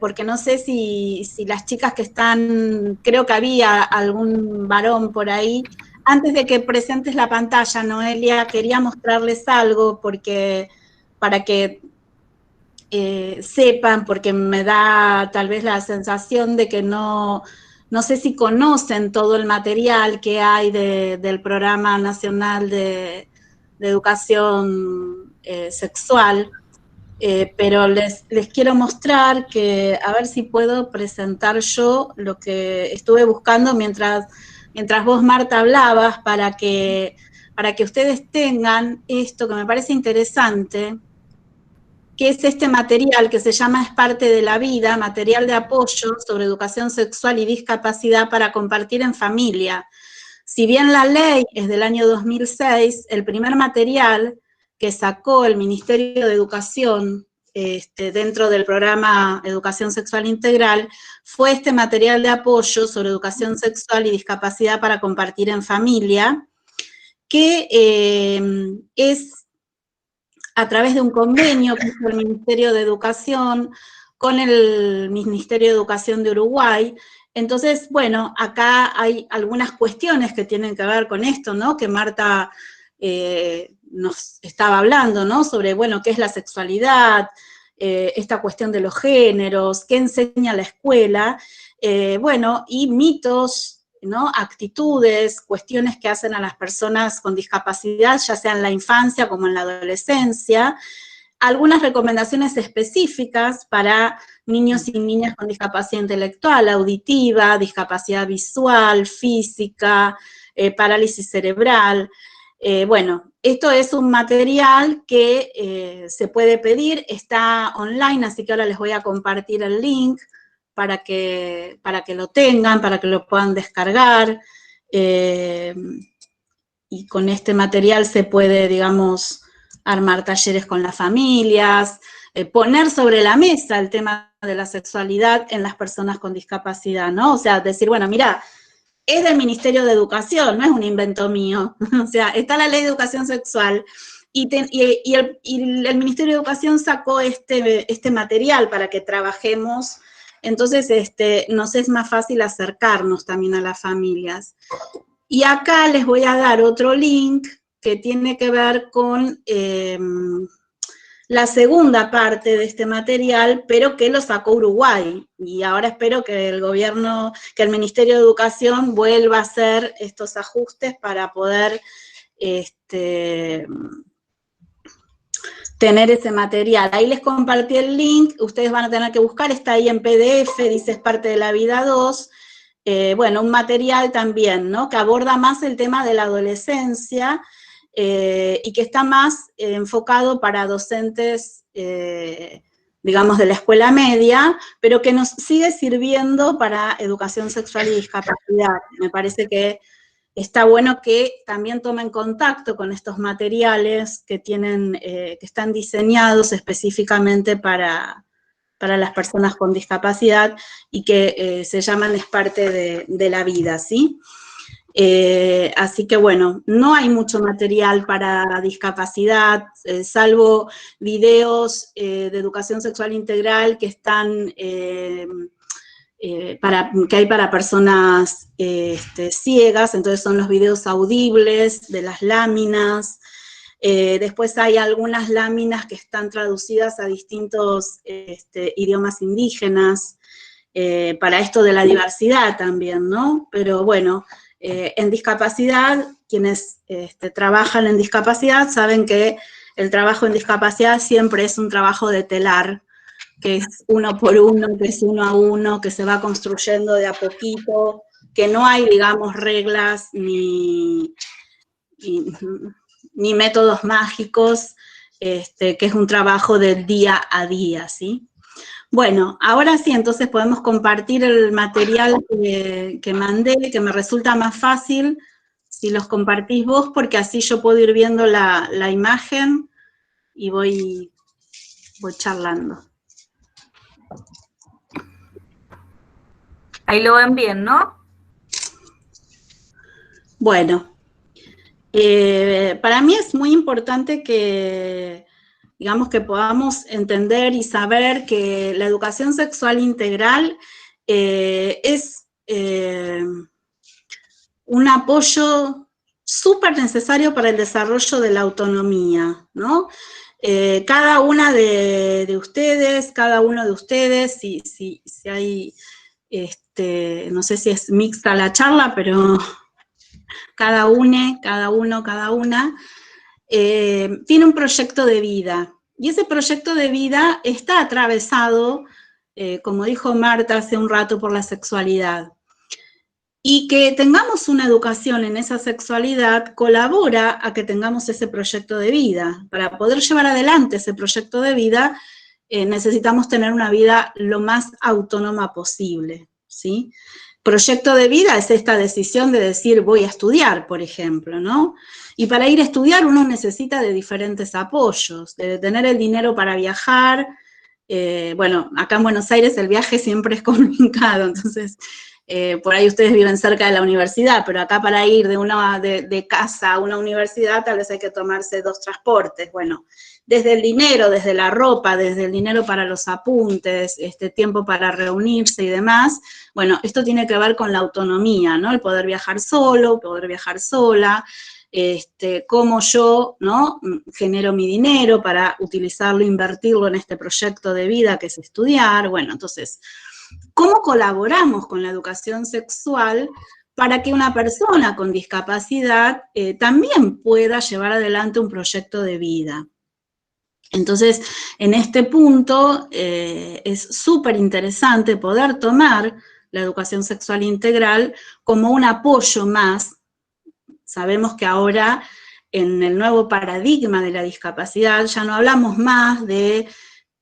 Porque no sé si las chicas que están, creo que había algún varón por ahí. Antes de que presentes la pantalla, Noelia, quería mostrarles algo para que sepan, porque me da tal vez la sensación de que no sé si conocen todo el material que hay del Programa Nacional de Educación Sexual, pero les quiero mostrar que, a ver si puedo presentar yo lo que estuve buscando mientras vos, Marta, hablabas, para que ustedes tengan esto que me parece interesante, que es este material que se llama Es parte de la vida, material de apoyo sobre educación sexual y discapacidad para compartir en familia. Si bien la ley es del año 2006, el primer material que sacó el Ministerio de Educación dentro del programa Educación Sexual Integral fue este material de apoyo sobre educación sexual y discapacidad para compartir en familia, que es a través de un convenio que hizo el Ministerio de Educación con el Ministerio de Educación de Uruguay. Entonces, bueno, acá hay algunas cuestiones que tienen que ver con esto, ¿no? Que Marta nos estaba hablando, ¿no? Sobre, bueno, qué es la sexualidad, esta cuestión de los géneros, qué enseña la escuela, bueno, y mitos, ¿no? Actitudes, cuestiones que hacen a las personas con discapacidad, ya sea en la infancia como en la adolescencia, algunas recomendaciones específicas para niños y niñas con discapacidad intelectual, auditiva, discapacidad visual, física, parálisis cerebral. Bueno, esto es un material que se puede pedir, está online, así que ahora les voy a compartir el link para que lo tengan, para que lo puedan descargar, y con este material se puede, digamos, armar talleres con las familias, poner sobre la mesa el tema de la sexualidad en las personas con discapacidad, ¿no? O sea, decir, bueno, mira, es del Ministerio de Educación, no es un invento mío, o sea, está la Ley de Educación Sexual, y el Ministerio de Educación sacó este material para que trabajemos. Entonces, nos es más fácil acercarnos también a las familias. Y acá les voy a dar otro link que tiene que ver con la segunda parte de este material, pero que lo sacó Uruguay. Y ahora espero que el gobierno, que el Ministerio de Educación vuelva a hacer estos ajustes para poder tener ese material. Ahí les compartí el link, ustedes van a tener que buscar, está ahí en PDF, dice es parte de la vida 2. Bueno, un material también, ¿no? Que aborda más el tema de la adolescencia y que está más enfocado para docentes, digamos, de la escuela media, pero que nos sigue sirviendo para educación sexual y discapacidad. Me parece que está bueno que también tomen contacto con estos materiales que tienen, que están diseñados específicamente para las personas con discapacidad y que se llaman Es parte de la vida, ¿sí? Así que bueno, no hay mucho material para discapacidad, salvo videos de educación sexual integral que están, que hay para personas ciegas, entonces son los videos audibles de las láminas. Después hay algunas láminas que están traducidas a distintos idiomas indígenas, para esto de la diversidad también, ¿no? Pero bueno, en discapacidad, quienes trabajan en discapacidad saben que el trabajo en discapacidad siempre es un trabajo de telar, que es uno por uno, que es uno a uno, que se va construyendo de a poquito, que no hay, digamos, reglas ni métodos mágicos, que es un trabajo del día a día, ¿sí? Bueno, ahora sí, entonces podemos compartir el material que mandé, que me resulta más fácil si los compartís vos, porque así yo puedo ir viendo la imagen y voy charlando. Ahí lo ven bien, ¿no? Bueno, para mí es muy importante que, digamos, que podamos entender y saber que la educación sexual integral es un apoyo súper necesario para el desarrollo de la autonomía, ¿no? Cada una de ustedes, cada uno de ustedes, si hay, no sé si es mixta la charla, pero cada uno, cada una, tiene un proyecto de vida. Y ese proyecto de vida está atravesado, como dijo Marta hace un rato, por la sexualidad. Y que tengamos una educación en esa sexualidad colabora a que tengamos ese proyecto de vida. Para poder llevar adelante ese proyecto de vida, necesitamos tener una vida lo más autónoma posible, ¿sí? Proyecto de vida es esta decisión de decir voy a estudiar, por ejemplo, ¿no? Y para ir a estudiar uno necesita de diferentes apoyos, de tener el dinero para viajar. Bueno, acá en Buenos Aires el viaje siempre es complicado, entonces por ahí ustedes viven cerca de la universidad, pero acá para ir de casa a una universidad tal vez hay que tomarse 2 transportes. Bueno, desde el dinero, desde la ropa, desde el dinero para los apuntes, tiempo para reunirse y demás, bueno, esto tiene que ver con la autonomía, ¿no? El poder viajar solo, poder viajar sola, cómo yo, ¿no?, genero mi dinero para utilizarlo, invertirlo en este proyecto de vida que es estudiar. Bueno, entonces, ¿cómo colaboramos con la educación sexual para que una persona con discapacidad también pueda llevar adelante un proyecto de vida? Entonces, en este punto es súper interesante poder tomar la educación sexual integral como un apoyo más. Sabemos que ahora, en el nuevo paradigma de la discapacidad, ya no hablamos más de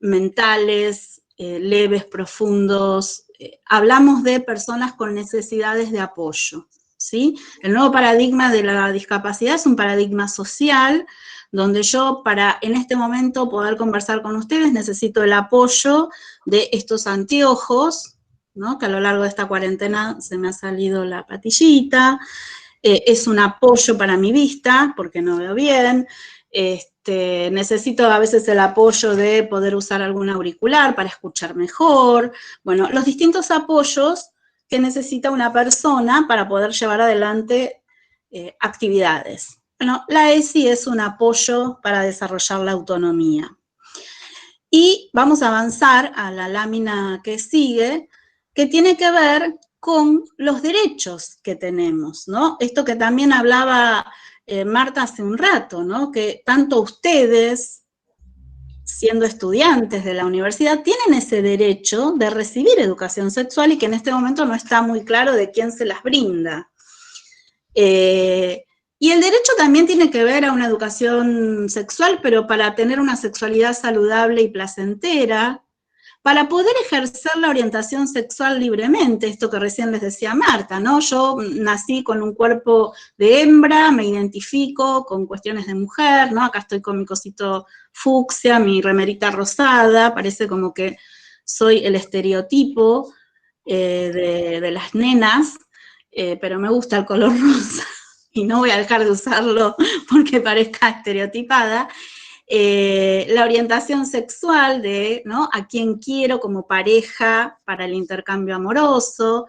mentales, leves, profundos, hablamos de personas con necesidades de apoyo, ¿sí? El nuevo paradigma de la discapacidad es un paradigma social, donde yo, para en este momento poder conversar con ustedes, necesito el apoyo de estos anteojos, ¿no?, que a lo largo de esta cuarentena se me ha salido la patillita. Es un apoyo para mi vista, porque no veo bien. Necesito a veces el apoyo de poder usar algún auricular para escuchar mejor. Bueno, los distintos apoyos que necesita una persona para poder llevar adelante actividades. Bueno, la ESI es un apoyo para desarrollar la autonomía. Y vamos a avanzar a la lámina que sigue, que tiene que ver con los derechos que tenemos, ¿no? Esto que también hablaba Marta hace un rato, ¿no? Que tanto ustedes, siendo estudiantes de la universidad, tienen ese derecho de recibir educación sexual y que en este momento no está muy claro de quién se las brinda. Y el derecho también tiene que ver a una educación sexual, pero para tener una sexualidad saludable y placentera, para poder ejercer la orientación sexual libremente, esto que recién les decía Marta, ¿no? Yo nací con un cuerpo de hembra, me identifico con cuestiones de mujer, ¿no? Acá estoy con mi cosito fucsia, mi remerita rosada, parece como que soy el estereotipo de las nenas, pero me gusta el color rosa y no voy a dejar de usarlo porque parezca estereotipada. La orientación sexual de, ¿no?, a quién quiero como pareja para el intercambio amoroso,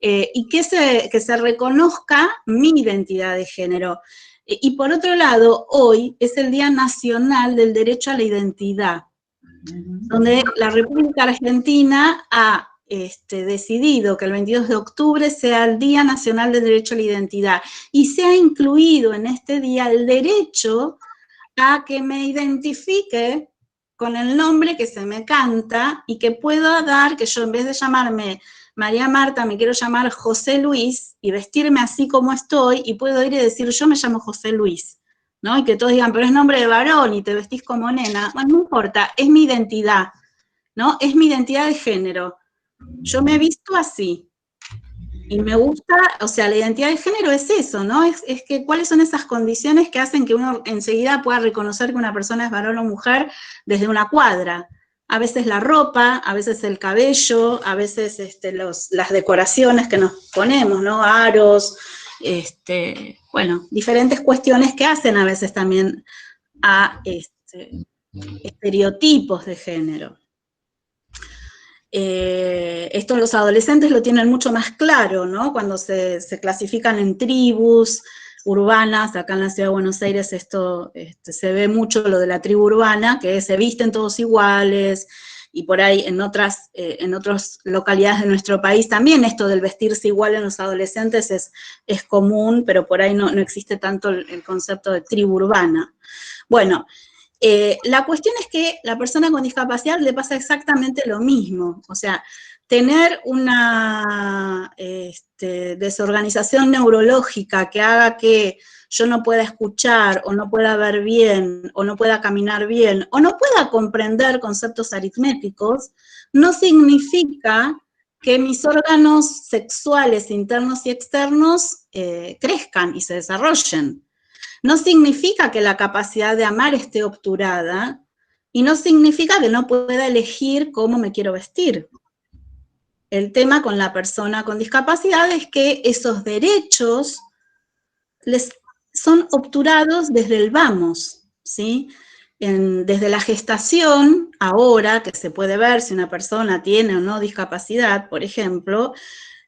y que se reconozca mi identidad de género. Y por otro lado, hoy es el Día Nacional del Derecho a la Identidad, donde la República Argentina ha decidido que el 22 de octubre sea el Día Nacional del Derecho a la Identidad, y se ha incluido en este día el derecho a que me identifique con el nombre que se me canta y que pueda dar, que yo en vez de llamarme María Marta, me quiero llamar José Luis y vestirme así como estoy y puedo ir y decir yo me llamo José Luis, ¿no? Y que todos digan, pero es nombre de varón y te vestís como nena. Bueno, no importa, es mi identidad, ¿no? Es mi identidad de género. Yo me he visto así. Y me gusta, o sea, la identidad de género es eso, ¿no? Es que cuáles son esas condiciones que hacen que uno enseguida pueda reconocer que una persona es varón o mujer desde una cuadra. A veces la ropa, a veces el cabello, a veces las decoraciones que nos ponemos, ¿no? Aros, bueno, diferentes cuestiones que hacen a veces también a estereotipos de género. Esto los adolescentes lo tienen mucho más claro, ¿no? Cuando se clasifican en tribus urbanas, acá en la ciudad de Buenos Aires esto se ve mucho lo de la tribu urbana, que se visten todos iguales, y por ahí en otras localidades de nuestro país también esto del vestirse igual en los adolescentes es común, pero por ahí no existe tanto el concepto de tribu urbana. Bueno, la cuestión es que la persona con discapacidad le pasa exactamente lo mismo, o sea, tener una desorganización neurológica que haga que yo no pueda escuchar, o no pueda ver bien, o no pueda caminar bien, o no pueda comprender conceptos aritméticos, no significa que mis órganos sexuales internos y externos crezcan y se desarrollen. No significa que la capacidad de amar esté obturada, y no significa que no pueda elegir cómo me quiero vestir. El tema con la persona con discapacidad es que esos derechos les son obturados desde el vamos, ¿sí? Desde la gestación, ahora que se puede ver si una persona tiene o no discapacidad, por ejemplo,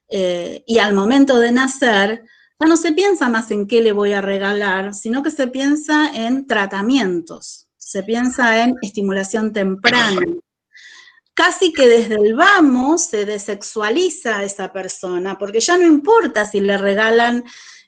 y al momento de nacer, ya no se piensa más en qué le voy a regalar, sino que se piensa en tratamientos, se piensa en estimulación temprana. Casi que desde el vamos se desexualiza a esa persona, porque ya no importa si le regalan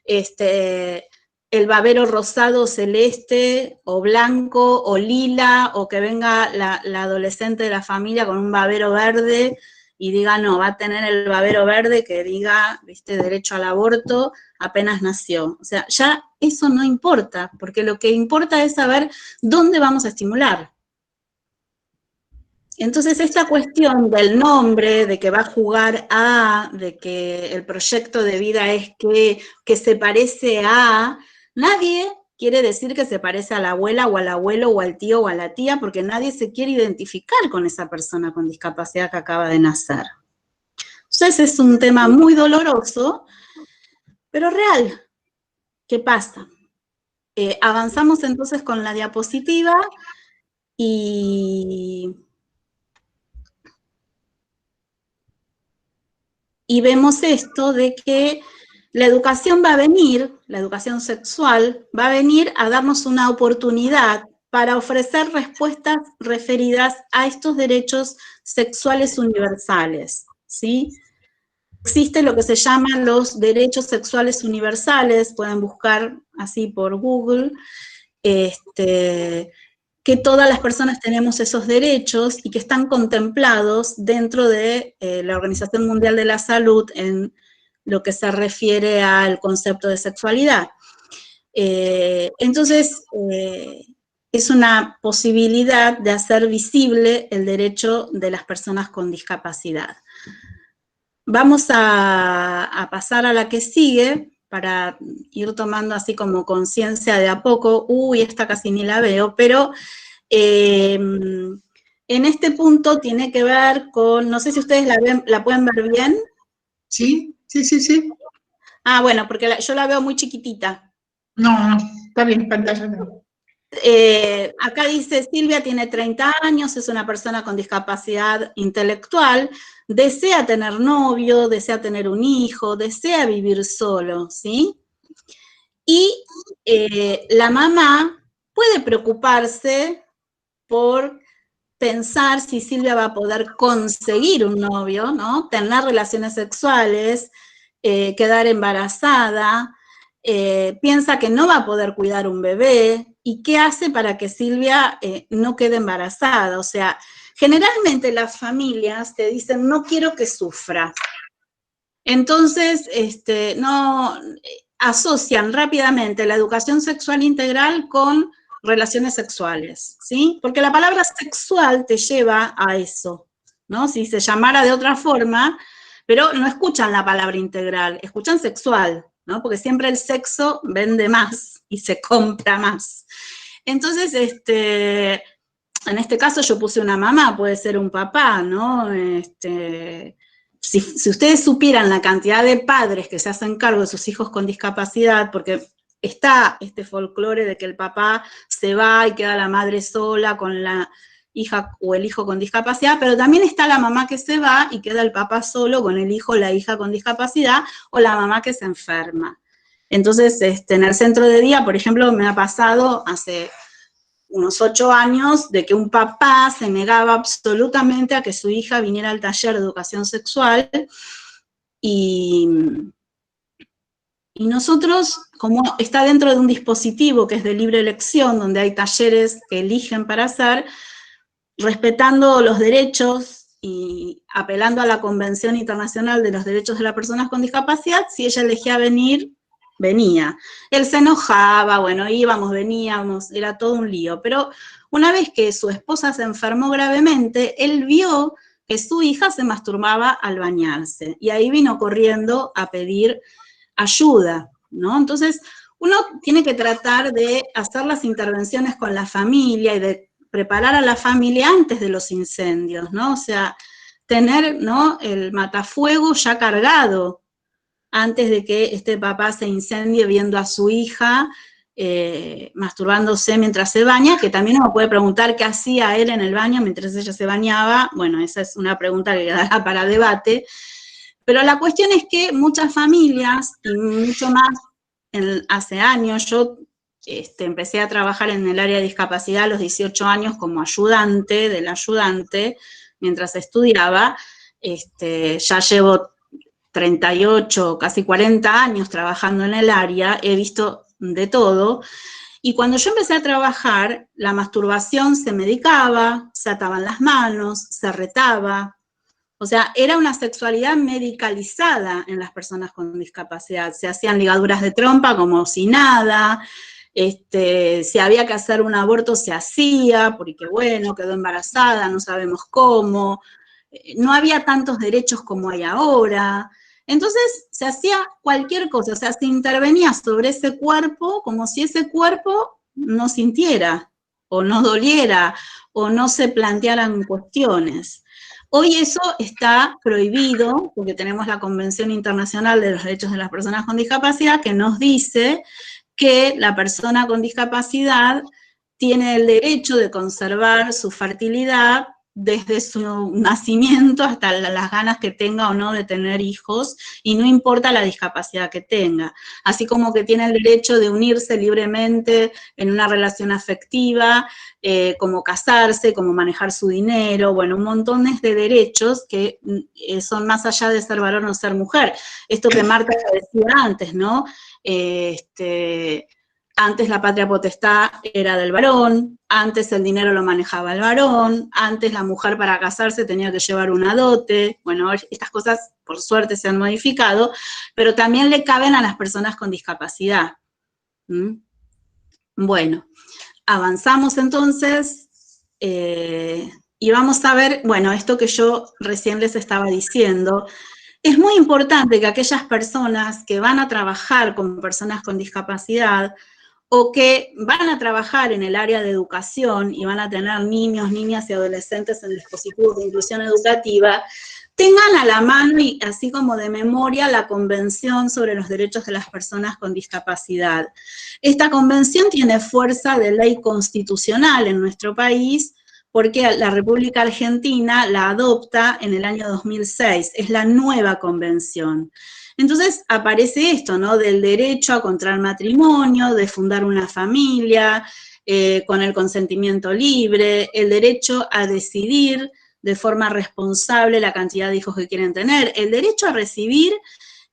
el babero rosado, celeste, o blanco, o lila, o que venga la adolescente de la familia con un babero verde, y diga, no, va a tener el babero verde que diga, viste, derecho al aborto, apenas nació. O sea, ya eso no importa, porque lo que importa es saber dónde vamos a estimular. Entonces, esta cuestión del nombre, de que va a jugar a, de que el proyecto de vida es que se parece a, nadie quiere decir que se parece a la abuela o al abuelo o al tío o a la tía, porque nadie se quiere identificar con esa persona con discapacidad que acaba de nacer. Entonces es un tema muy doloroso, pero real. ¿Qué pasa? Avanzamos entonces con la diapositiva y vemos esto de que la educación va a venir, la educación sexual, va a venir a darnos una oportunidad para ofrecer respuestas referidas a estos derechos sexuales universales, ¿sí? Existe lo que se llaman los derechos sexuales universales, pueden buscar así por Google, que todas las personas tenemos esos derechos y que están contemplados dentro de la Organización Mundial de la Salud en lo que se refiere al concepto de sexualidad. Entonces, es una posibilidad de hacer visible el derecho de las personas con discapacidad. Vamos a pasar a la que sigue para ir tomando así como conciencia de a poco. Uy, esta casi ni la veo, pero en este punto tiene que ver con, no sé si ustedes la pueden ver bien. ¿Sí? Sí. Ah, bueno, porque yo la veo muy chiquitita. No, está bien, pantalla no. Acá dice, Silvia tiene 30 años, es una persona con discapacidad intelectual, desea tener novio, desea tener un hijo, desea vivir solo, ¿sí? Y la mamá puede preocuparse por pensar si Silvia va a poder conseguir un novio, ¿no? Tener relaciones sexuales, quedar embarazada, piensa que no va a poder cuidar un bebé, ¿y qué hace para que Silvia no quede embarazada? O sea, generalmente las familias te dicen, no quiero que sufra. Entonces, no asocian rápidamente la educación sexual integral con relaciones sexuales, ¿sí? Porque la palabra sexual te lleva a eso, ¿no? Si se llamara de otra forma, pero no escuchan la palabra integral, escuchan sexual, ¿no? Porque siempre el sexo vende más y se compra más. Entonces, en este caso yo puse una mamá, puede ser un papá, ¿no? Si ustedes supieran la cantidad de padres que se hacen cargo de sus hijos con discapacidad, porque está este folclore de que el papá se va y queda la madre sola con la hija o el hijo con discapacidad, pero también está la mamá que se va y queda el papá solo con el hijo o la hija con discapacidad, o la mamá que se enferma. Entonces, en el centro de día, por ejemplo, me ha pasado hace unos 8 años de que un papá se negaba absolutamente a que su hija viniera al taller de educación sexual y nosotros, como está dentro de un dispositivo que es de libre elección, donde hay talleres que eligen para hacer, respetando los derechos y apelando a la Convención Internacional de los Derechos de las Personas con Discapacidad, si ella elegía venir, venía. Él se enojaba, bueno, íbamos, veníamos, era todo un lío. Pero una vez que su esposa se enfermó gravemente, él vio que su hija se masturbaba al bañarse. Y ahí vino corriendo a pedir ayuda, ¿no? Entonces, uno tiene que tratar de hacer las intervenciones con la familia y de preparar a la familia antes de los incendios, ¿no? O sea, tener, ¿no?, el matafuego ya cargado antes de que este papá se incendie viendo a su hija masturbándose mientras se baña, que también uno puede preguntar qué hacía él en el baño mientras ella se bañaba. Bueno, esa es una pregunta que quedará para debate. Pero la cuestión es que muchas familias, y mucho más hace años, yo empecé a trabajar en el área de discapacidad a los 18 años como ayudante del ayudante, mientras estudiaba. Ya llevo 38, casi 40 años trabajando en el área, he visto de todo, y cuando yo empecé a trabajar, la masturbación se medicaba, se ataban las manos, se retaba, o sea, era una sexualidad medicalizada en las personas con discapacidad, se hacían ligaduras de trompa como si nada, si había que hacer un aborto se hacía, porque bueno, quedó embarazada, no sabemos cómo, no había tantos derechos como hay ahora. Entonces se hacía cualquier cosa, o sea, se intervenía sobre ese cuerpo como si ese cuerpo no sintiera, o no doliera, o no se plantearan cuestiones. Hoy eso está prohibido, porque tenemos la Convención Internacional de los Derechos de las Personas con Discapacidad, que nos dice que la persona con discapacidad tiene el derecho de conservar su fertilidad desde su nacimiento hasta las ganas que tenga o no de tener hijos, y no importa la discapacidad que tenga. Así como que tiene el derecho de unirse libremente en una relación afectiva, como casarse, como manejar su dinero, bueno, un montón de derechos que son más allá de ser varón o ser mujer. Esto que Marta decía antes, ¿no? Antes la patria potestad era del varón, antes el dinero lo manejaba el varón, antes la mujer para casarse tenía que llevar una dote. Bueno, estas cosas por suerte se han modificado, pero también le caben a las personas con discapacidad. Bueno, avanzamos entonces y vamos a ver, bueno, esto que yo recién les estaba diciendo. Es muy importante que aquellas personas que van a trabajar con personas con discapacidad o que van a trabajar en el área de educación y van a tener niños, niñas y adolescentes en dispositivos de inclusión educativa, tengan a la mano y así como de memoria la Convención sobre los Derechos de las Personas con Discapacidad. Esta convención tiene fuerza de ley constitucional en nuestro país porque la República Argentina la adopta en el año 2006, es la nueva convención. Entonces aparece esto, ¿no? Del derecho a contraer matrimonio, de fundar una familia, con el consentimiento libre, el derecho a decidir de forma responsable la cantidad de hijos que quieren tener, el derecho a recibir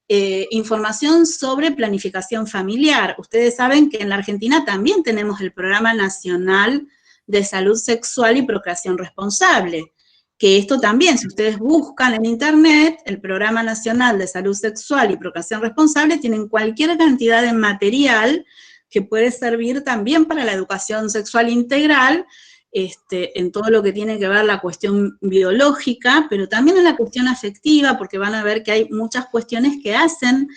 información sobre planificación familiar. Ustedes saben que en la Argentina también tenemos el Programa Nacional de Salud Sexual y Procreación Responsable, que esto también, si ustedes buscan en internet, el Programa Nacional de Salud Sexual y Procreación Responsable, tienen cualquier cantidad de material que puede servir también para la educación sexual integral, en todo lo que tiene que ver la cuestión biológica, pero también en la cuestión afectiva, porque van a ver que hay muchas cuestiones que hacen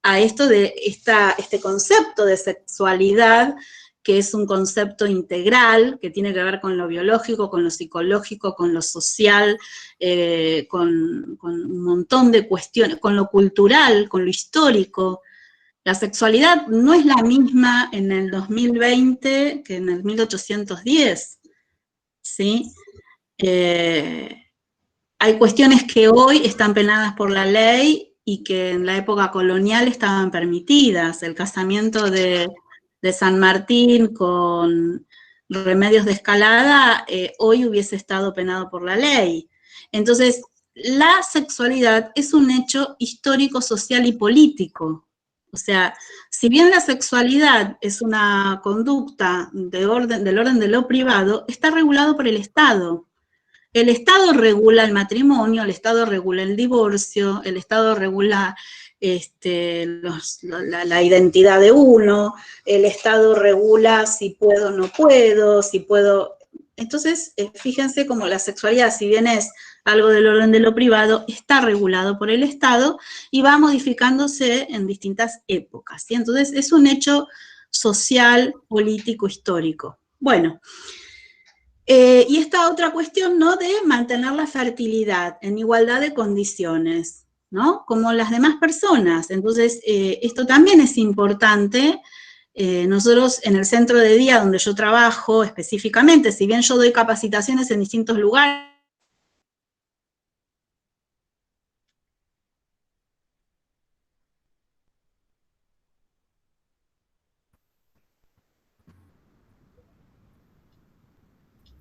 a esto de este concepto de sexualidad, que es un concepto integral, que tiene que ver con lo biológico, con lo psicológico, con lo social, con un montón de cuestiones, con lo cultural, con lo histórico. La sexualidad no es la misma en el 2020 que en el 1810, ¿sí? Hay cuestiones que hoy están penadas por la ley y que en la época colonial estaban permitidas. El casamiento de San Martín con Remedios de Escalada, hoy hubiese estado penado por la ley. Entonces, la sexualidad es un hecho histórico, social y político. O sea, si bien la sexualidad es una conducta del orden de lo privado, está regulado por el Estado. El Estado regula el matrimonio, el Estado regula el divorcio, el Estado regula la identidad de uno, el Estado regula si puedo o no puedo, si puedo. Entonces, fíjense cómo la sexualidad, si bien es algo del orden de lo privado, está regulado por el Estado y va modificándose en distintas épocas, ¿sí? Entonces, es un hecho social, político, histórico. Bueno, y esta otra cuestión, ¿no?, de mantener la fertilidad en igualdad de condiciones, ¿no?, como las demás personas. Entonces, esto también es importante. Nosotros en el centro de día donde yo trabajo específicamente, si bien yo doy capacitaciones en distintos lugares,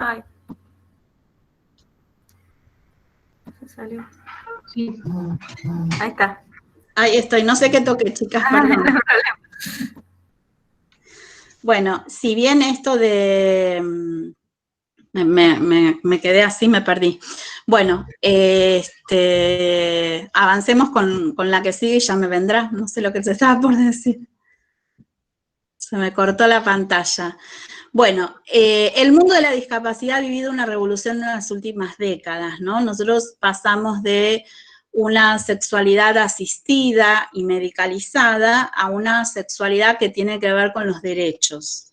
Ay. Se salió. Sí. Ahí está. Ahí estoy, no sé qué toqué, chicas, perdón. Bueno, si bien esto de... Me quedé así, me perdí. Bueno, avancemos con la que sigue y ya me vendrá. No sé lo que se estaba por decir. Se me cortó la pantalla. Bueno, el mundo de la discapacidad ha vivido una revolución en las últimas décadas, ¿no? Nosotros pasamos de una sexualidad asistida y medicalizada a una sexualidad que tiene que ver con los derechos,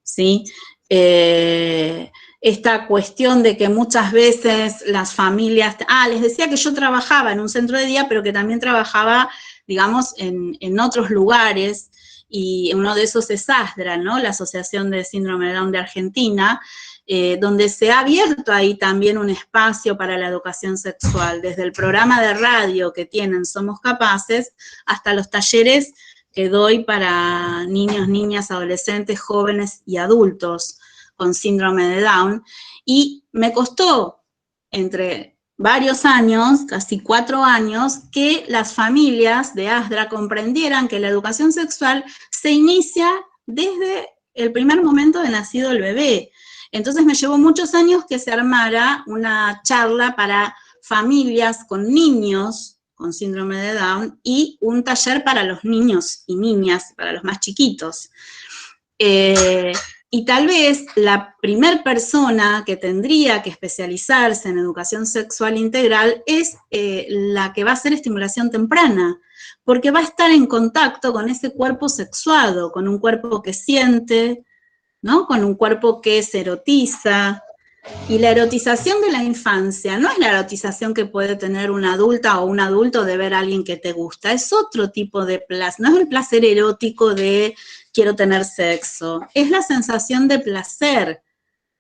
¿sí? Esta cuestión de que muchas veces las familias... les decía que yo trabajaba en un centro de día, pero que también trabajaba, digamos, en otros lugares, y uno de esos es ASDRA, ¿no?, la Asociación de Síndrome de Down de Argentina, donde se ha abierto ahí también un espacio para la educación sexual, desde el programa de radio que tienen Somos Capaces, hasta los talleres que doy para niños, niñas, adolescentes, jóvenes y adultos con síndrome de Down. Y me costó, entre varios años, casi 4 años, que las familias de ASDRA comprendieran que la educación sexual se inicia desde el primer momento de nacido el bebé. Entonces me llevó muchos años que se armara una charla para familias con niños con síndrome de Down y un taller para los niños y niñas, para los más chiquitos. Y tal vez la primer persona que tendría que especializarse en educación sexual integral es la que va a hacer estimulación temprana, porque va a estar en contacto con ese cuerpo sexuado, con un cuerpo que siente, ¿no? Con un cuerpo que se erotiza. Y la erotización de la infancia no es la erotización que puede tener una adulta o un adulto de ver a alguien que te gusta, es otro tipo de placer, no es el placer erótico de quiero tener sexo, es la sensación de placer,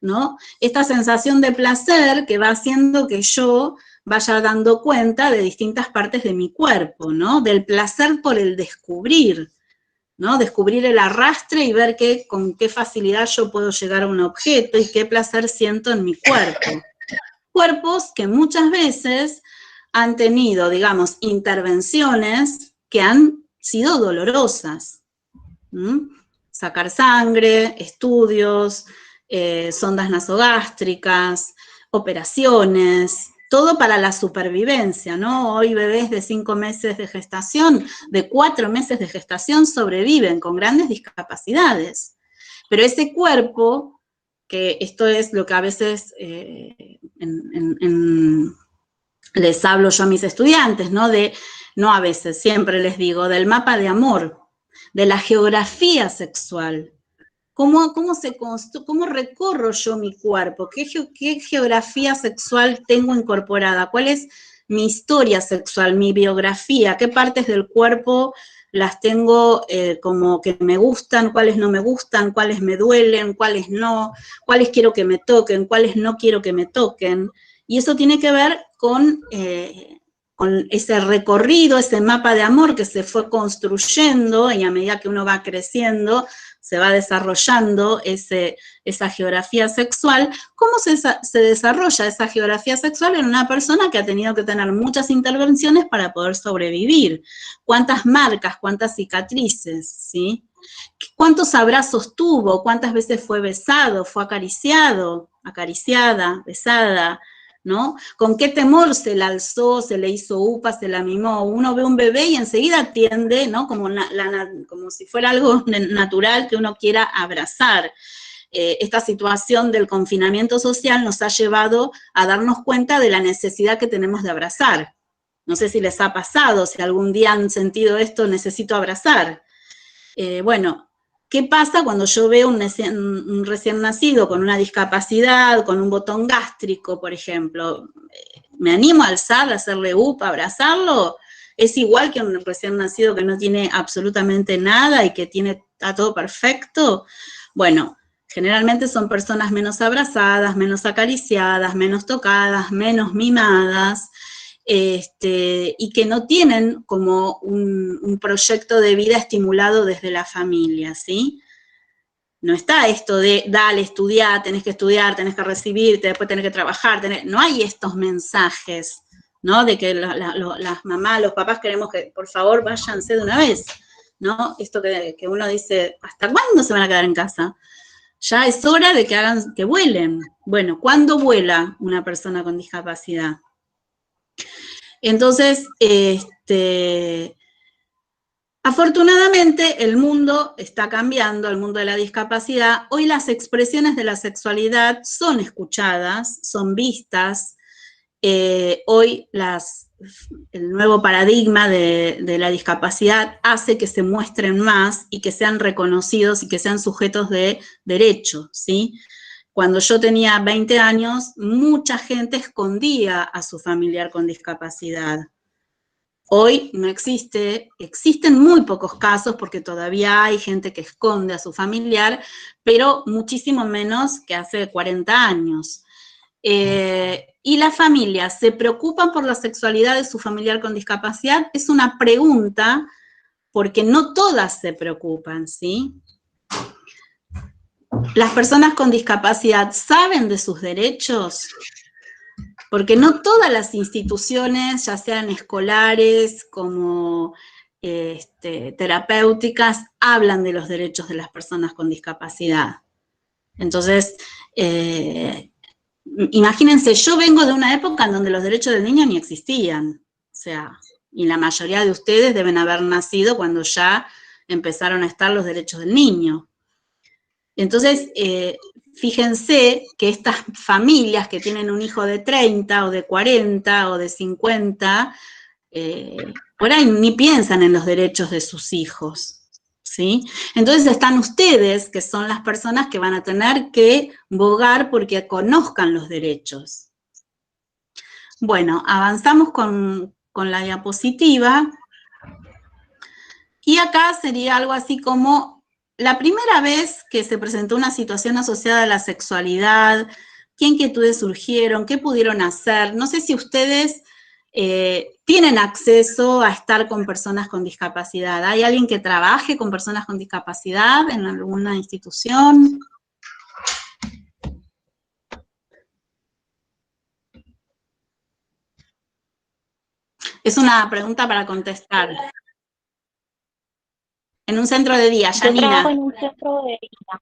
¿no? Esta sensación de placer que va haciendo que yo vaya dando cuenta de distintas partes de mi cuerpo, ¿no? Del placer por el descubrir, ¿no? Descubrir el arrastre y ver con qué facilidad yo puedo llegar a un objeto y qué placer siento en mi cuerpo. Cuerpos que muchas veces han tenido, digamos, intervenciones que han sido dolorosas. Sacar sangre, estudios, sondas nasogástricas, operaciones, todo para la supervivencia, ¿no? Hoy bebés de 5 meses de gestación, de 4 meses de gestación sobreviven con grandes discapacidades. Pero ese cuerpo, que esto es lo que a veces les hablo yo a mis estudiantes, ¿no? No a veces, siempre les digo, del mapa de amor, de la geografía sexual. ¿Cómo recorro yo mi cuerpo? ¿Qué geografía sexual tengo incorporada? ¿Cuál es mi historia sexual, mi biografía? ¿Qué partes del cuerpo las tengo como que me gustan, cuáles no me gustan, cuáles me duelen, cuáles no, cuáles quiero que me toquen, cuáles no quiero que me toquen? Y eso tiene que ver con ese recorrido, ese mapa de amor que se fue construyendo y a medida que uno va creciendo, se va desarrollando esa geografía sexual. ¿Cómo se desarrolla esa geografía sexual en una persona que ha tenido que tener muchas intervenciones para poder sobrevivir? ¿Cuántas marcas, cuántas cicatrices, ¿sí? ¿Cuántos abrazos tuvo? ¿Cuántas veces fue besado, fue acariciado, acariciada, besada? ¿No? ¿Con qué temor se la alzó, se le hizo upa, se la mimó? Uno ve un bebé y enseguida atiende, ¿no? Como si fuera algo natural que uno quiera abrazar. Esta situación del confinamiento social nos ha llevado a darnos cuenta de la necesidad que tenemos de abrazar. No sé si les ha pasado, si algún día han sentido esto, necesito abrazar. Bueno, ¿qué pasa cuando yo veo un recién nacido con una discapacidad, con un botón gástrico, por ejemplo? ¿Me animo a alzar, a hacerle upa, a abrazarlo? ¿Es igual que un recién nacido que no tiene absolutamente nada y que está todo perfecto? Bueno, generalmente son personas menos abrazadas, menos acariciadas, menos tocadas, menos mimadas, y que no tienen como un proyecto de vida estimulado desde la familia, ¿sí? No está esto de, dale, estudiá, tenés que estudiar, tenés que recibirte, después tenés que trabajar, no hay estos mensajes, ¿no? De que las mamás, los papás queremos que, por favor, váyanse de una vez, ¿no? Esto que uno dice, ¿hasta cuándo se van a quedar en casa? Ya es hora de que vuelen. Bueno, ¿cuándo vuela una persona con discapacidad? Entonces, afortunadamente el mundo está cambiando, el mundo de la discapacidad. Hoy las expresiones de la sexualidad son escuchadas, son vistas. Hoy el nuevo paradigma de la discapacidad hace que se muestren más y que sean reconocidos y que sean sujetos de derecho, ¿sí? Cuando yo tenía 20 años, mucha gente escondía a su familiar con discapacidad. Hoy no existe, existen muy pocos casos porque todavía hay gente que esconde a su familiar, pero muchísimo menos que hace 40 años. Y las familias se preocupan por la sexualidad de su familiar con discapacidad. Es una pregunta porque no todas se preocupan, ¿sí? Las personas con discapacidad saben de sus derechos, porque no todas las instituciones, ya sean escolares como terapéuticas, hablan de los derechos de las personas con discapacidad. Entonces, imagínense, yo vengo de una época en donde los derechos del niño ni existían, o sea, y la mayoría de ustedes deben haber nacido cuando ya empezaron a estar los derechos del niño. Entonces, fíjense que estas familias que tienen un hijo de 30 o de 40 o de 50, por ahí ni piensan en los derechos de sus hijos, ¿sí? Entonces están ustedes, que son las personas que van a tener que bogar porque conozcan los derechos. Bueno, avanzamos con la diapositiva. Y acá sería algo así como la primera vez que se presentó una situación asociada a la sexualidad, qué inquietudes surgieron, qué pudieron hacer. No sé si ustedes tienen acceso a estar con personas con discapacidad. ¿Hay alguien que trabaje con personas con discapacidad en alguna institución? Es una pregunta para contestar. En un centro de día, Janina. Yo trabajo en un centro de día.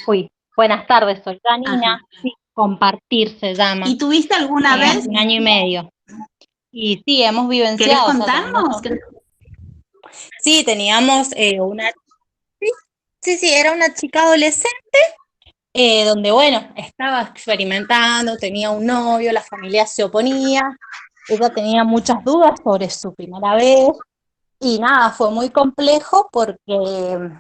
Uy, buenas tardes, soy Janina. Sí, Compartir se llama. ¿Y tuviste alguna vez? 1 año y medio. Y sí, hemos vivenciado. ¿Querés contarnos? Sí, teníamos una... Sí, era una chica adolescente, donde, bueno, estaba experimentando, tenía un novio, la familia se oponía, ella tenía muchas dudas sobre su primera vez, y nada, fue muy complejo porque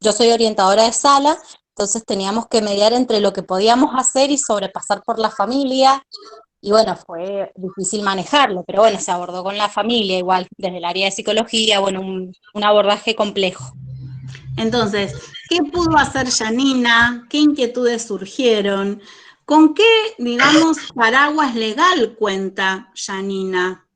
yo soy orientadora de sala, entonces teníamos que mediar entre lo que podíamos hacer y sobrepasar por la familia, y bueno, fue difícil manejarlo, pero bueno, se abordó con la familia igual, desde el área de psicología, bueno, un abordaje complejo. Entonces, ¿qué pudo hacer Janina? ¿Qué inquietudes surgieron? ¿Con qué, digamos, paraguas legal cuenta Janina?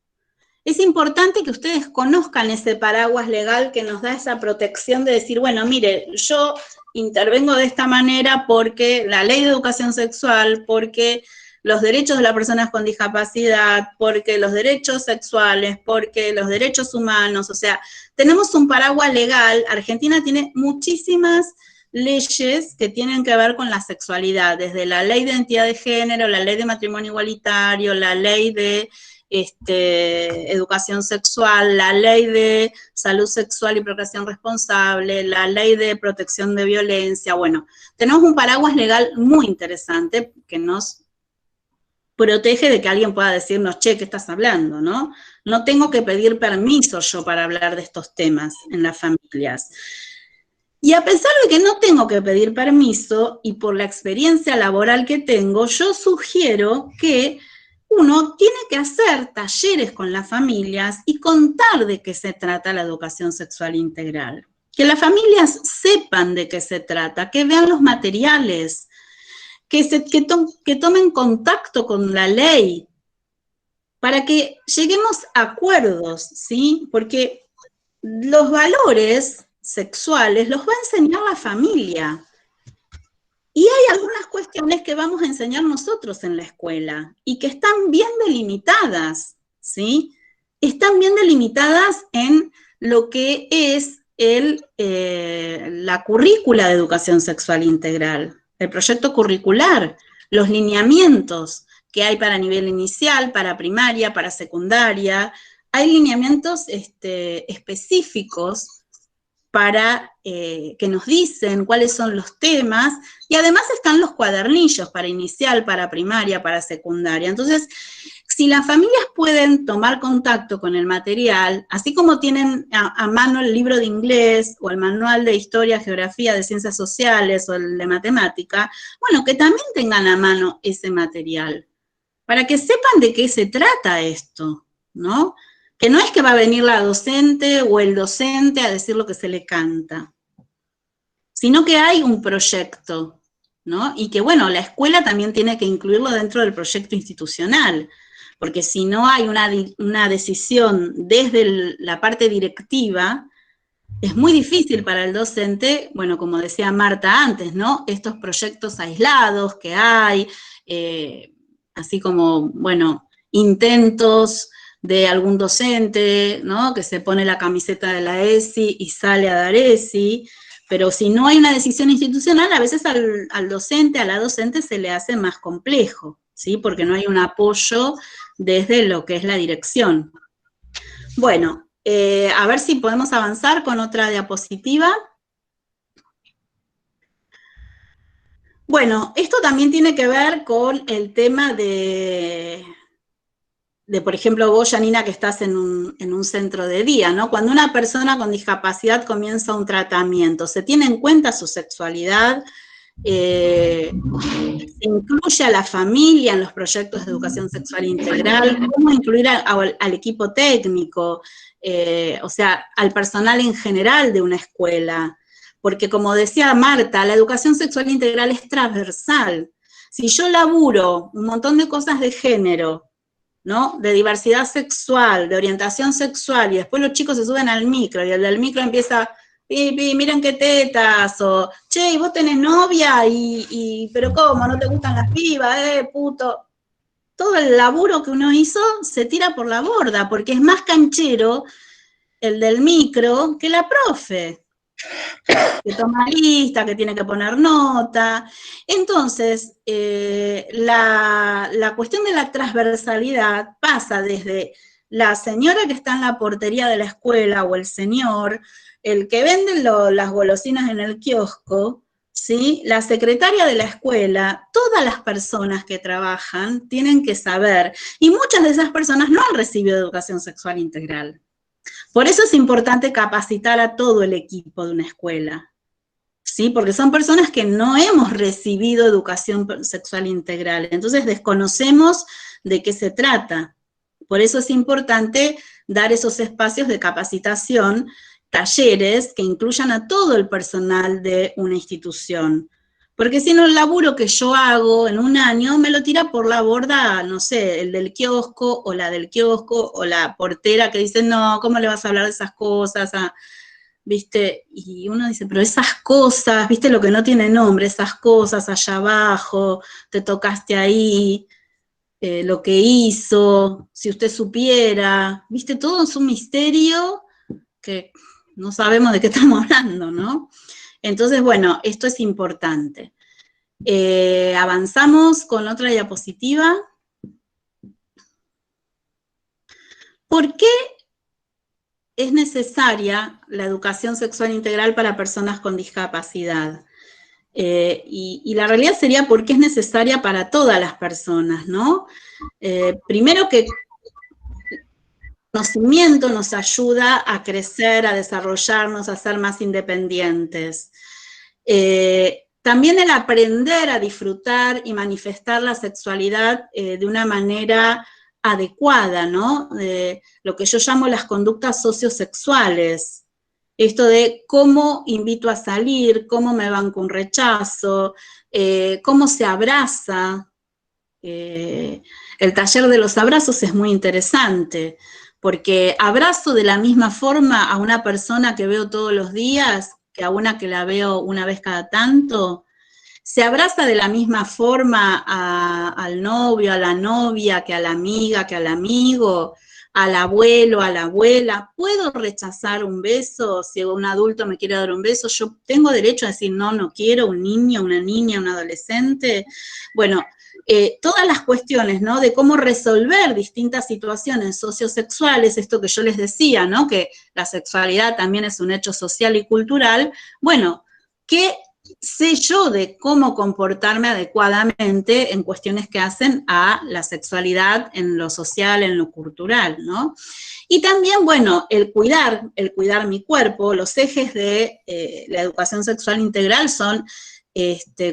Es importante que ustedes conozcan ese paraguas legal que nos da esa protección de decir, bueno, mire, yo intervengo de esta manera porque la ley de educación sexual, porque los derechos de las personas con discapacidad, porque los derechos sexuales, porque los derechos humanos, o sea, tenemos un paraguas legal. Argentina tiene muchísimas leyes que tienen que ver con la sexualidad, desde la ley de identidad de género, la ley de matrimonio igualitario, la ley de educación sexual, la ley de salud sexual y procreación responsable, la ley de protección de violencia. Bueno, tenemos un paraguas legal muy interesante que nos protege de que alguien pueda decirnos, che, ¿qué estás hablando? ¿No? No tengo que pedir permiso yo para hablar de estos temas en las familias. Y a pesar de que no tengo que pedir permiso, y por la experiencia laboral que tengo, yo sugiero que uno tiene que hacer talleres con las familias y contar de qué se trata la educación sexual integral. Que las familias sepan de qué se trata, que vean los materiales, que tomen contacto con la ley, para que lleguemos a acuerdos, ¿sí? Porque los valores sexuales los va a enseñar la familia. Y hay algunas cuestiones que vamos a enseñar nosotros en la escuela y que están bien delimitadas, ¿sí? Están bien delimitadas en lo que es la currícula de educación sexual integral, el proyecto curricular, los lineamientos que hay para nivel inicial, para primaria, para secundaria. Hay lineamientos específicos para que nos dicen cuáles son los temas, y además están los cuadernillos para inicial, para primaria, para secundaria. Entonces, si las familias pueden tomar contacto con el material, así como tienen a mano el libro de inglés, o el manual de historia, geografía, de ciencias sociales, o el de matemática, bueno, que también tengan a mano ese material, para que sepan de qué se trata esto, ¿no? que no es que va a venir la docente o el docente a decir lo que se le canta, sino que hay un proyecto, ¿no? Y que, bueno, la escuela también tiene que incluirlo dentro del proyecto institucional, porque si no hay una decisión desde la parte directiva, es muy difícil para el docente, bueno, como decía Marta antes, ¿no? Estos proyectos aislados que hay, así como, bueno, intentos de algún docente, ¿no? Que se pone la camiseta de la ESI y sale a dar ESI, pero si no hay una decisión institucional, a veces al docente, a la docente se le hace más complejo, ¿sí? Porque no hay un apoyo desde lo que es la dirección. Bueno, a ver si podemos avanzar con otra diapositiva. Bueno, esto también tiene que ver con el tema de por ejemplo, vos, Janina, que estás en un centro de día, ¿no? Cuando una persona con discapacidad comienza un tratamiento, ¿se tiene en cuenta su sexualidad? ¿Se incluye a la familia en los proyectos de educación sexual integral? ¿Cómo incluir al equipo técnico? O sea, al personal en general de una escuela. Porque como decía Marta, la educación sexual integral es transversal. Si yo laburo un montón de cosas de género, ¿no? De diversidad sexual, de orientación sexual, y después los chicos se suben al micro, y el del micro empieza, miren qué tetas, o, che, ¿y vos tenés novia? Pero ¿cómo? ¿No te gustan las pibas? Puto. Todo el laburo que uno hizo se tira por la borda, porque es más canchero el del micro que la profe, que toma lista, que tiene que poner nota. Entonces, la cuestión de la transversalidad pasa desde la señora que está en la portería de la escuela, o el señor, el que vende las golosinas en el kiosco, ¿sí? La secretaria de la escuela, todas las personas que trabajan tienen que saber, y muchas de esas personas no han recibido educación sexual integral. Por eso es importante capacitar a todo el equipo de una escuela, ¿sí? Porque son personas que no hemos recibido educación sexual integral, entonces desconocemos de qué se trata. Por eso es importante dar esos espacios de capacitación, talleres que incluyan a todo el personal de una institución. Porque si no, el laburo que yo hago en un año me lo tira por la borda, no sé, el del kiosco, o la del kiosco, o la portera que dice, no, ¿cómo le vas a hablar de esas cosas? ¿Viste? Y uno dice, pero esas cosas, ¿viste? Lo que no tiene nombre, esas cosas allá abajo, te tocaste ahí, lo que hizo, si usted supiera, ¿viste? Todo es un misterio que no sabemos de qué estamos hablando, ¿no? Entonces, bueno, esto es importante. Avanzamos con otra diapositiva. ¿Por qué es necesaria la educación sexual integral para personas con discapacidad? Y la realidad sería por qué es necesaria para todas las personas, ¿no? Primero que el conocimiento nos ayuda a crecer, a desarrollarnos, a ser más independientes. También el aprender a disfrutar y manifestar la sexualidad de una manera adecuada, ¿no? De lo que yo llamo las conductas sociosexuales. Esto de cómo invito a salir, cómo me banco un rechazo, cómo se abraza. El taller de los abrazos es muy interesante, porque abrazo de la misma forma a una persona que veo todos los días que a una que la veo una vez cada tanto. Se abraza de la misma forma al novio, a la novia, que a la amiga, que al amigo, al abuelo, a la abuela. ¿Puedo rechazar un beso? Si un adulto me quiere dar un beso, ¿yo tengo derecho a decir no, no quiero? ¿Un niño, una niña, un adolescente? Bueno, todas las cuestiones, ¿no? De cómo resolver distintas situaciones sociosexuales, esto que yo les decía, ¿no? Que la sexualidad también es un hecho social y cultural. Bueno, ¿qué sé yo de cómo comportarme adecuadamente en cuestiones que hacen a la sexualidad en lo social, en lo cultural, ¿no? Y también, bueno, el cuidar mi cuerpo. Los ejes de la educación sexual integral son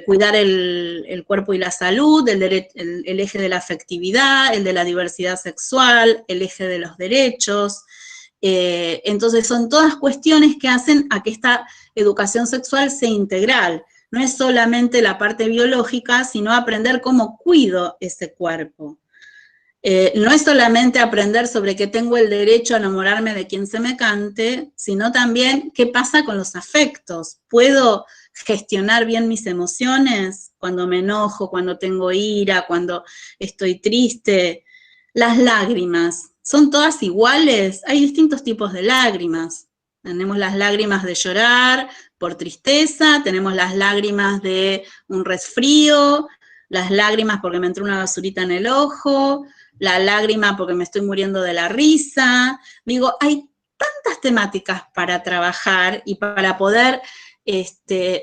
cuidar el cuerpo y la salud, el eje de la afectividad, el de la diversidad sexual, el eje de los derechos. Entonces son todas cuestiones que hacen a que esta educación sexual sea integral. No es solamente la parte biológica, sino aprender cómo cuido ese cuerpo. No es solamente aprender sobre que tengo el derecho a enamorarme de quien se me cante, sino también qué pasa con los afectos. ¿Puedo gestionar bien mis emociones cuando me enojo, cuando tengo ira, cuando estoy triste? Las lágrimas, ¿son todas iguales? Hay distintos tipos de lágrimas. Tenemos las lágrimas de llorar por tristeza, tenemos las lágrimas de un resfrío, las lágrimas porque me entró una basurita en el ojo, la lágrima porque me estoy muriendo de la risa. Digo, hay tantas temáticas para trabajar y para poder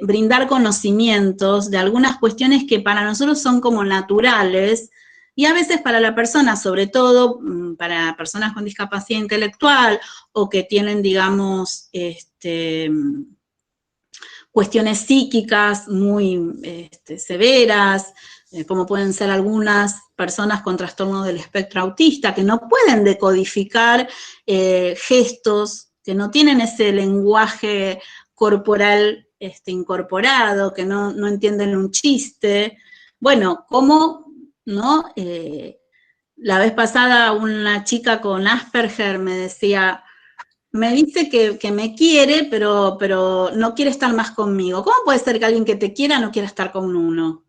brindar conocimientos de algunas cuestiones que para nosotros son como naturales, y a veces para la persona, sobre todo para personas con discapacidad intelectual o que tienen, digamos, cuestiones psíquicas muy severas, como pueden ser algunas personas con trastorno del espectro autista, que no pueden decodificar gestos, que no tienen ese lenguaje corporal incorporado, que no entienden un chiste. Bueno, ¿cómo, no? La vez pasada una chica con Asperger me decía, me dice que me quiere, pero no quiere estar más conmigo. ¿Cómo puede ser que alguien que te quiera no quiera estar con uno?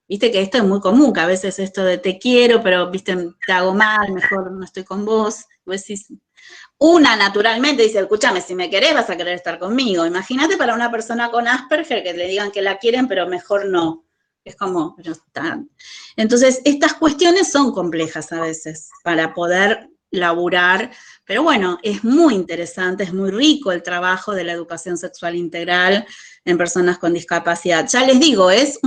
Viste que esto es muy común, que a veces esto de te quiero, pero viste, te hago mal, mejor no estoy con vos. Vos decís, una naturalmente dice, escúchame, si me querés vas a querer estar conmigo. Imagínate para una persona con Asperger que le digan que la quieren, pero mejor no. Es como, pero está. Entonces, estas cuestiones son complejas a veces para poder laburar, pero bueno, es muy interesante, es muy rico el trabajo de la educación sexual integral en personas con discapacidad. Ya les digo, es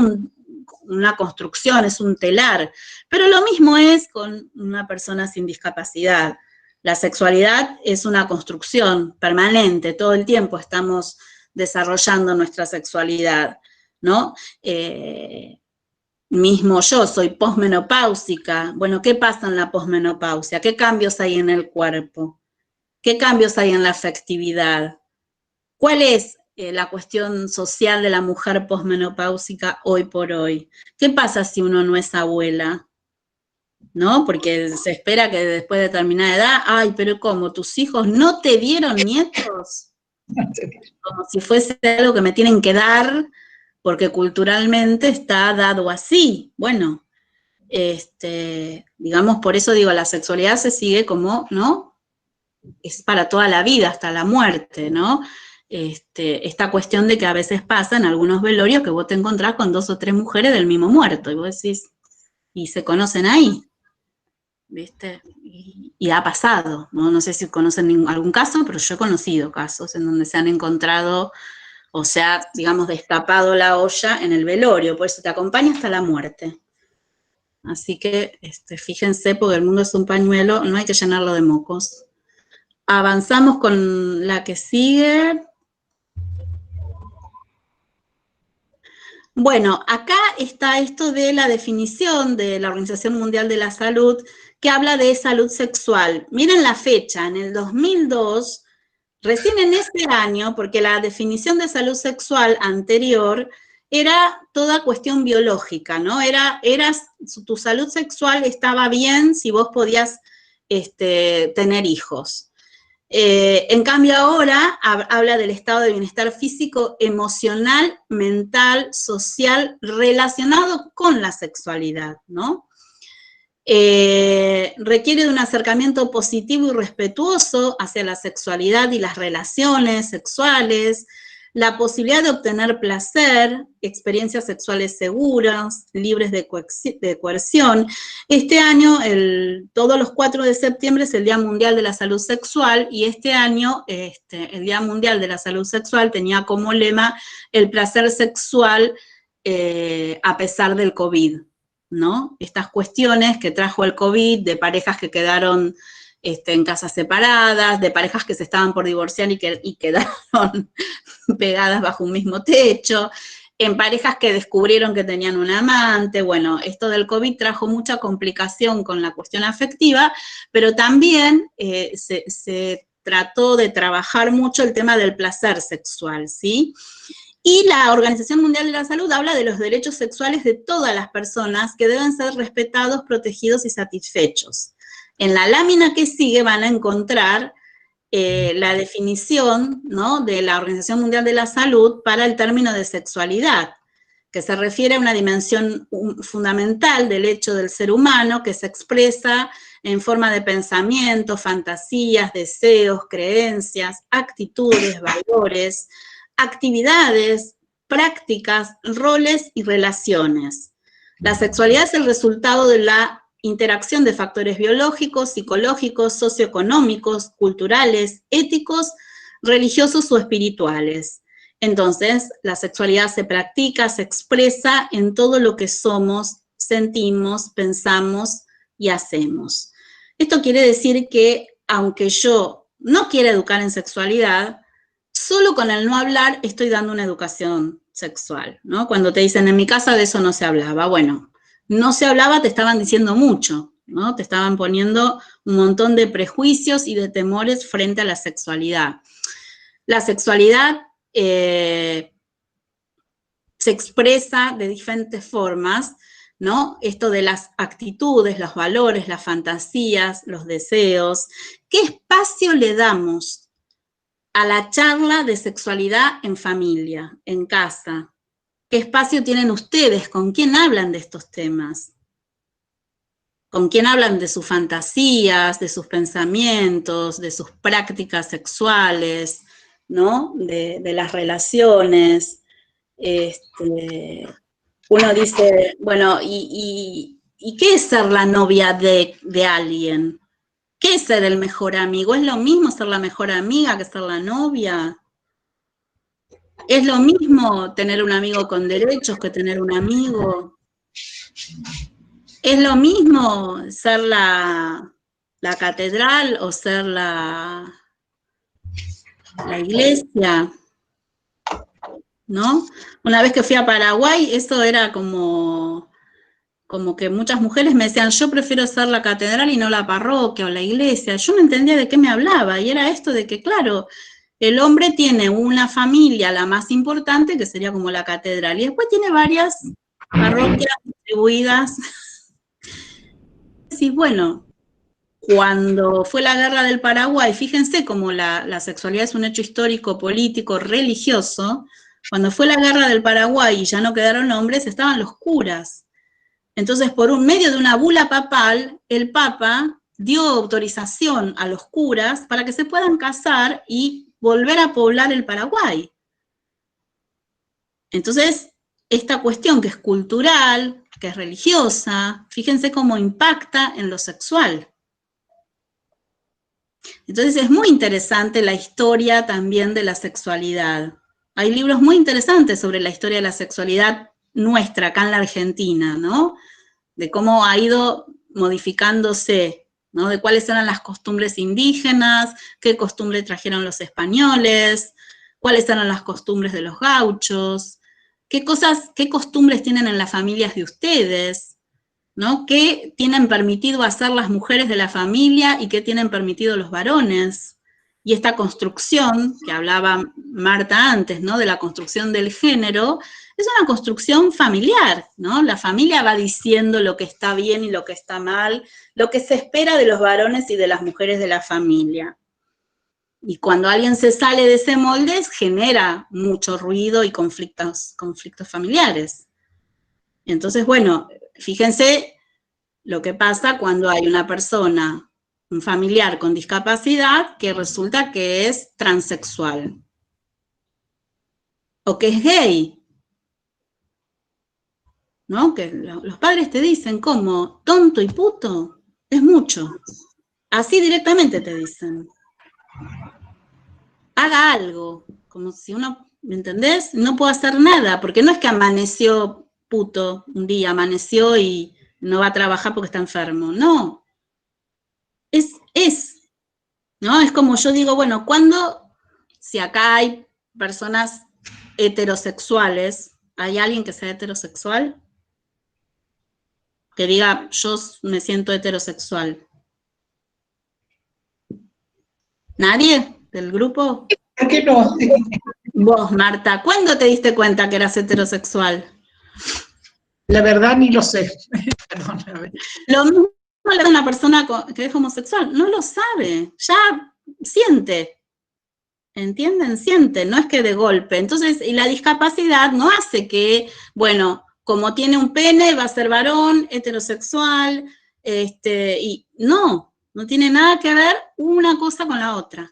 una construcción, es un telar, pero lo mismo es con una persona sin discapacidad. La sexualidad es una construcción permanente, todo el tiempo estamos desarrollando nuestra sexualidad, ¿no? Mismo yo soy posmenopáusica. Bueno, ¿qué pasa en la posmenopausia? ¿Qué cambios hay en el cuerpo? ¿Qué cambios hay en la afectividad? ¿Cuál es la cuestión social de la mujer posmenopáusica hoy por hoy? ¿Qué pasa si uno no es abuela? ¿No? Porque se espera que después de determinada edad, ay, pero ¿cómo? ¿Tus hijos no te dieron nietos? Como si fuese algo que me tienen que dar, porque culturalmente está dado así. Bueno, digamos, por eso digo, la sexualidad se sigue como, ¿no? Es para toda la vida, hasta la muerte, ¿no? Esta cuestión de que a veces pasa en algunos velorios que vos te encontrás con 2 o 3 mujeres del mismo muerto, y vos decís, y se conocen ahí, ¿viste? Y ha pasado, ¿no? No sé si conocen algún caso, pero yo he conocido casos en donde se han encontrado, o sea, digamos, destapado la olla en el velorio, por eso te acompaña hasta la muerte. Así que fíjense, porque el mundo es un pañuelo, no hay que llenarlo de mocos. Avanzamos con la que sigue. Bueno, acá está esto de la definición de la Organización Mundial de la Salud, que habla de salud sexual. Miren la fecha, en el 2002, recién en ese año, porque la definición de salud sexual anterior era toda cuestión biológica, ¿no? Tu salud sexual estaba bien si vos podías tener hijos. En cambio ahora habla del estado de bienestar físico, emocional, mental, social, relacionado con la sexualidad, ¿no? Requiere de un acercamiento positivo y respetuoso hacia la sexualidad y las relaciones sexuales, la posibilidad de obtener placer, experiencias sexuales seguras, libres de coerción. Este año, todos los 4 de septiembre es el Día Mundial de la Salud Sexual, y este año el Día Mundial de la Salud Sexual tenía como lema el placer sexual a pesar del COVID, ¿no? Estas cuestiones que trajo el COVID de parejas que quedaron en casas separadas, de parejas que se estaban por divorciar y quedaron pegadas bajo un mismo techo, en parejas que descubrieron que tenían un amante. Bueno, esto del COVID trajo mucha complicación con la cuestión afectiva, pero también se trató de trabajar mucho el tema del placer sexual, ¿sí? Y la Organización Mundial de la Salud habla de los derechos sexuales de todas las personas que deben ser respetados, protegidos y satisfechos. En la lámina que sigue van a encontrar la definición, ¿no?, de la Organización Mundial de la Salud para el término de sexualidad, que se refiere a una dimensión fundamental del hecho del ser humano que se expresa en forma de pensamiento, fantasías, deseos, creencias, actitudes, valores, actividades, prácticas, roles y relaciones. La sexualidad es el resultado de la interacción de factores biológicos, psicológicos, socioeconómicos, culturales, éticos, religiosos o espirituales. Entonces, la sexualidad se practica, se expresa en todo lo que somos, sentimos, pensamos y hacemos. Esto quiere decir que, aunque yo no quiera educar en sexualidad, solo con el no hablar estoy dando una educación sexual, ¿no? Cuando te dicen, en mi casa de eso no se hablaba, bueno, no se hablaba, te estaban diciendo mucho, ¿no? Te estaban poniendo un montón de prejuicios y de temores frente a la sexualidad. La sexualidad se expresa de diferentes formas, ¿no? Esto de las actitudes, los valores, las fantasías, los deseos. ¿Qué espacio le damos a la charla de sexualidad en familia, en casa? ¿Qué espacio tienen ustedes? ¿Con quién hablan de estos temas? ¿Con quién hablan de sus fantasías, de sus pensamientos, de sus prácticas sexuales, ¿no? De las relaciones? Uno dice, bueno, ¿y qué es ser la novia de alguien? ¿Qué es ser el mejor amigo? ¿Es lo mismo ser la mejor amiga que ser la novia? ¿Es lo mismo tener un amigo con derechos que tener un amigo? ¿Es lo mismo ser la catedral o ser la iglesia? ¿No? Una vez que fui a Paraguay, eso era como que muchas mujeres me decían, yo prefiero ser la catedral y no la parroquia o la iglesia. Yo no entendía de qué me hablaba, y era esto de que, claro, el hombre tiene una familia, la más importante, que sería como la catedral, y después tiene varias parroquias distribuidas. Sí, bueno, cuando fue la guerra del Paraguay, fíjense cómo la sexualidad es un hecho histórico, político, religioso. Cuando fue la guerra del Paraguay y ya no quedaron hombres, estaban los curas. Entonces, por un medio de una bula papal, el Papa dio autorización a los curas para que se puedan casar y volver a poblar el Paraguay. Entonces, esta cuestión que es cultural, que es religiosa, fíjense cómo impacta en lo sexual. Entonces, es muy interesante la historia también de la sexualidad. Hay libros muy interesantes sobre la historia de la sexualidad nuestra, acá en la Argentina, ¿no? De cómo ha ido modificándose, ¿no? De cuáles eran las costumbres indígenas, qué costumbres trajeron los españoles, cuáles eran las costumbres de los gauchos, qué costumbres tienen en las familias de ustedes, ¿no? ¿Qué tienen permitido hacer las mujeres de la familia y qué tienen permitido los varones? Y esta construcción, que hablaba Marta antes, ¿no? De la construcción del género, es una construcción familiar, ¿no? La familia va diciendo lo que está bien y lo que está mal, lo que se espera de los varones y de las mujeres de la familia. Y cuando alguien se sale de ese molde, genera mucho ruido y conflictos familiares. Entonces, bueno, fíjense lo que pasa cuando hay una persona, un familiar con discapacidad, que resulta que es transexual. O que es gay. ¿No? Que los padres te dicen, ¿cómo? Tonto y puto, es mucho. Así directamente te dicen. Haga algo, como si uno, ¿me entendés? No puedo hacer nada, porque no es que amaneció puto un día, amaneció y no va a trabajar porque está enfermo, no. ¿No? Es como yo digo, bueno, si acá hay personas heterosexuales, ¿Hay alguien que sea heterosexual? Que diga, yo me siento heterosexual. ¿Nadie del grupo? ¿Por qué no? Vos, Marta, ¿cuándo te diste cuenta que eras heterosexual? La verdad ni lo sé. Perdón, a ver. Lo mismo le da a una persona que es homosexual, no lo sabe, ya siente. ¿Entienden? Siente, no es que de golpe. Entonces, y la discapacidad no hace que, bueno, como tiene un pene, va a ser varón, heterosexual, y no tiene nada que ver una cosa con la otra.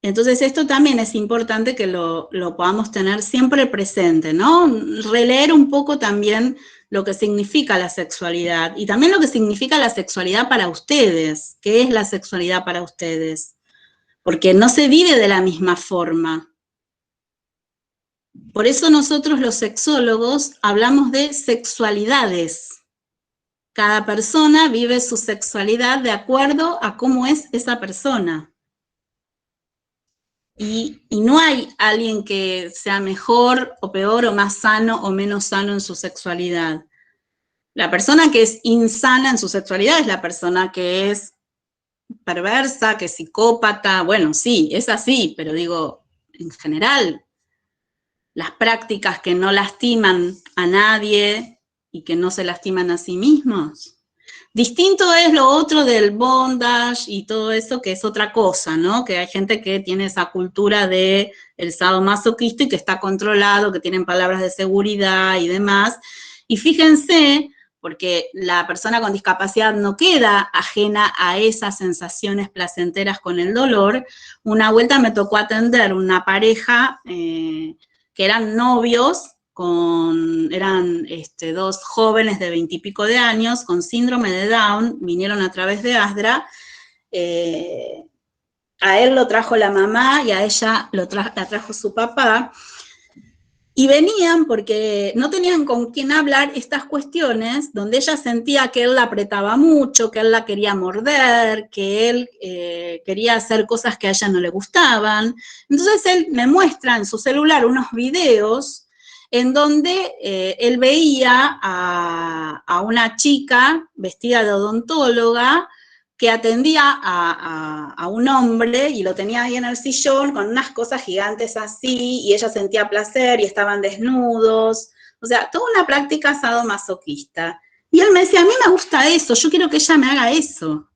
Entonces, esto también es importante que lo podamos tener siempre presente, ¿no? Releer un poco también lo que significa la sexualidad y también lo que significa la sexualidad para ustedes. ¿Qué es la sexualidad para ustedes? Porque no se vive de la misma forma. Por eso nosotros los sexólogos hablamos de sexualidades. Cada persona vive su sexualidad de acuerdo a cómo es esa persona. Y no hay alguien que sea mejor o peor o más sano o menos sano en su sexualidad. La persona que es insana en su sexualidad es la persona que es perversa, que es psicópata. Bueno, sí, es así, pero digo, en general, las prácticas que no lastiman a nadie y que no se lastiman a sí mismos. Distinto es lo otro del bondage y todo eso, que es otra cosa, ¿no? Que hay gente que tiene esa cultura de el sadomasoquista y que está controlado, que tienen palabras de seguridad y demás. Y fíjense, porque la persona con discapacidad no queda ajena a esas sensaciones placenteras con el dolor. Una vuelta me tocó atender una pareja que eran novios, eran dos jóvenes de 20 y pico de años con síndrome de Down, vinieron a través de ASDRA, a él lo trajo la mamá y a ella la trajo su papá, y venían porque no tenían con quién hablar estas cuestiones, donde ella sentía que él la apretaba mucho, que él la quería morder, que él quería hacer cosas que a ella no le gustaban. Entonces él me muestra en su celular unos videos en donde él veía a una chica vestida de odontóloga que atendía a un hombre y lo tenía ahí en el sillón con unas cosas gigantes así, y ella sentía placer y estaban desnudos. O sea, toda una práctica sadomasoquista. Y él me decía, a mí me gusta eso, yo quiero que ella me haga eso.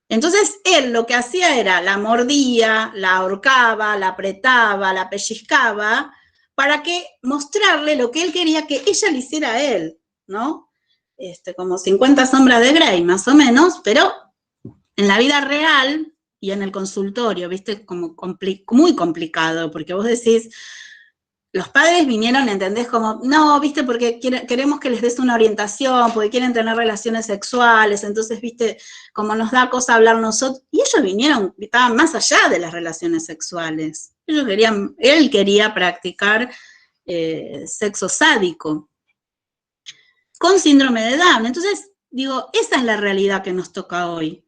Entonces él lo que hacía era, la mordía, la ahorcaba, la apretaba, la pellizcaba, para que mostrarle lo que él quería que ella le hiciera a él, ¿no? Como 50 sombras de Grey, más o menos, pero en la vida real y en el consultorio, ¿viste? Como muy complicado, porque vos decís, los padres vinieron, ¿entendés? Como, no, ¿viste? Porque queremos que les des una orientación, porque quieren tener relaciones sexuales, entonces, ¿viste? Como nos da cosa hablar nosotros, y ellos vinieron, estaban más allá de las relaciones sexuales. Él quería practicar sexo sádico, con síndrome de Down. Entonces, digo, esa es la realidad que nos toca hoy.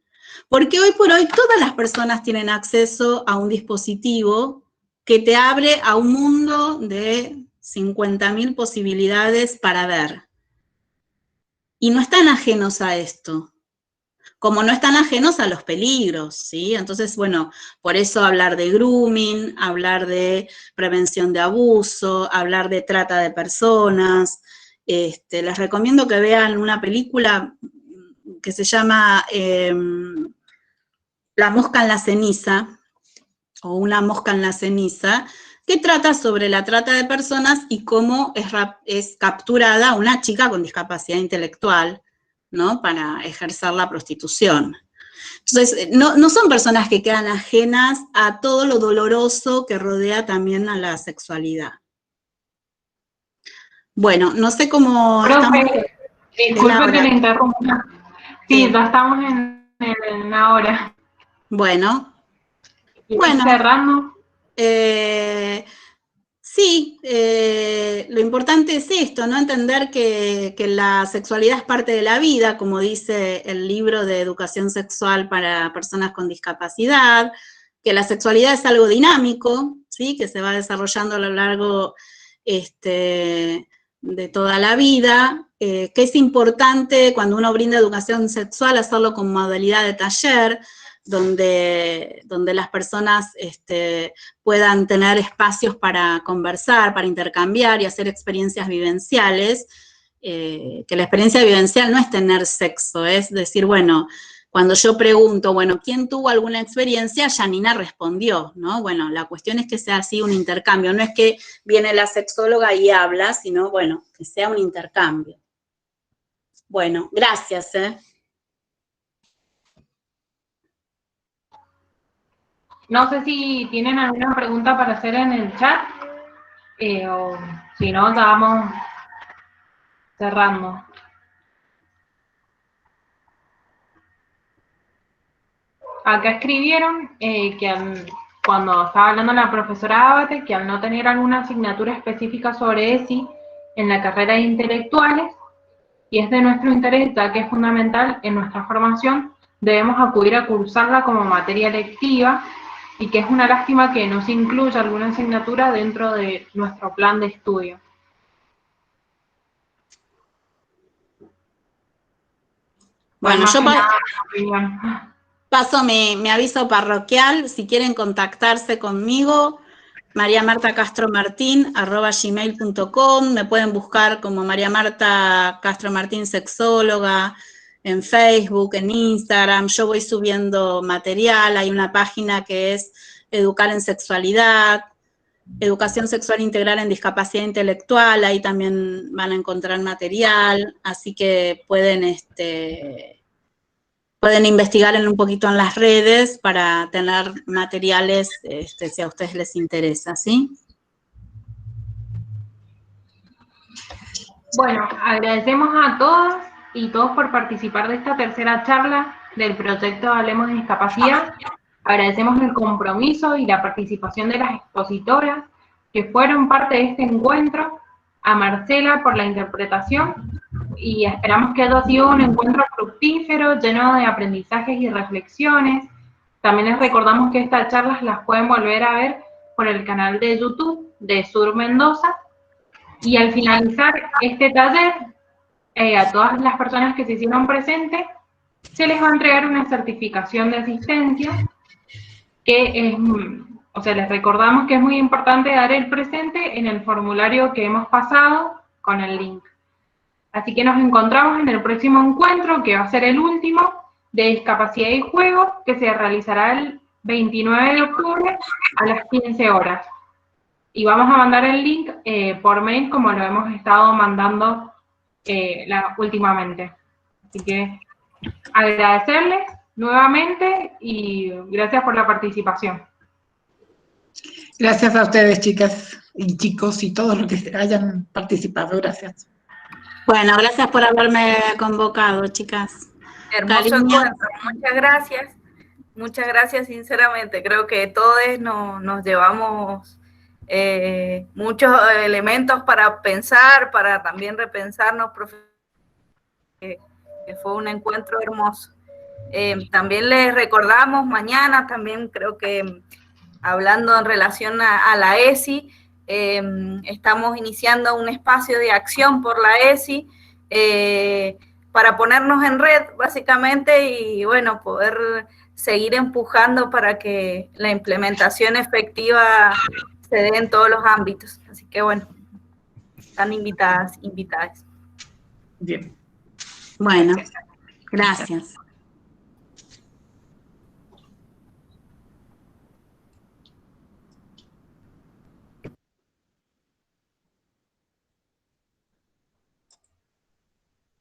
Porque hoy por hoy todas las personas tienen acceso a un dispositivo que te abre a un mundo de 50.000 posibilidades para ver. Y no están ajenos a esto, como no están ajenos a los peligros, ¿sí? Entonces, bueno, por eso hablar de grooming, hablar de prevención de abuso, hablar de trata de personas. Les recomiendo que vean una película que se llama La mosca en la ceniza, o Una mosca en la ceniza, que trata sobre la trata de personas y cómo es capturada una chica con discapacidad intelectual, ¿no? Para ejercer la prostitución. Entonces, no son personas que quedan ajenas a todo lo doloroso que rodea también a la sexualidad. Bueno, no sé cómo estamos. Disculpe que le interrumpa. Sí, ya estamos en una hora. Bueno. Cerrando. Sí, lo importante es esto, ¿no? Entender que la sexualidad es parte de la vida, como dice el libro de educación sexual para personas con discapacidad, que la sexualidad es algo dinámico, ¿sí? Que se va desarrollando a lo largo de toda la vida, que es importante cuando uno brinda educación sexual hacerlo con modalidad de taller, donde las personas puedan tener espacios para conversar, para intercambiar y hacer experiencias vivenciales, que la experiencia vivencial no es tener sexo, es decir, bueno, cuando yo pregunto, bueno, ¿quién tuvo alguna experiencia? Janina respondió, ¿no? Bueno, la cuestión es que sea así un intercambio, no es que viene la sexóloga y habla, sino, bueno, que sea un intercambio. Bueno, gracias, No sé si tienen alguna pregunta para hacer en el chat, o si no, ya vamos cerrando. Acá escribieron cuando estaba hablando la profesora Abate, que al no tener alguna asignatura específica sobre ESI en la carrera de intelectuales, y es de nuestro interés, ya que es fundamental en nuestra formación, debemos acudir a cursarla como materia electiva, y que es una lástima que no se incluya alguna asignatura dentro de nuestro plan de estudio. Bueno, yo paso mi aviso parroquial, si quieren contactarse conmigo, mariamartacastromartin@gmail.com, me pueden buscar como María Marta Castro Martín Sexóloga, en Facebook, en Instagram, yo voy subiendo material, hay una página que es Educar en Sexualidad, Educación Sexual Integral en Discapacidad Intelectual, ahí también van a encontrar material, así que pueden investigar un poquito en las redes para tener materiales si a ustedes les interesa, ¿sí? Bueno, agradecemos a todas y todos por participar de esta tercera charla del proyecto Hablemos de Discapacidad. Agradecemos el compromiso y la participación de las expositoras que fueron parte de este encuentro, a Marcela por la interpretación, y esperamos que haya sido un encuentro fructífero, lleno de aprendizajes y reflexiones. También les recordamos que estas charlas las pueden volver a ver por el canal de YouTube de Sur Mendoza. Y al finalizar este taller, a todas las personas que se hicieron presentes, se les va a entregar una certificación de asistencia, que es, o sea, les recordamos que es muy importante dar el presente en el formulario que hemos pasado con el link. Así que nos encontramos en el próximo encuentro, que va a ser el último, de discapacidad y juego, que se realizará el 29 de octubre a las 15 horas. Y vamos a mandar el link por mail, como lo hemos estado mandando últimamente. Así que agradecerles nuevamente y gracias por la participación. Gracias a ustedes, chicas y chicos, y todos los que hayan participado. Gracias. Bueno, gracias por haberme convocado, chicas. Hermoso encuentro, muchas gracias. Muchas gracias, sinceramente. Creo que todos nos llevamos muchos elementos para pensar, para también repensarnos, que fue un encuentro hermoso. También les recordamos mañana, también creo que hablando en relación a la ESI, estamos iniciando un espacio de acción por la ESI para ponernos en red, básicamente, y bueno, poder seguir empujando para que la implementación efectiva se dé en todos los ámbitos. Así que bueno, están invitadas. Bien. Bueno, gracias.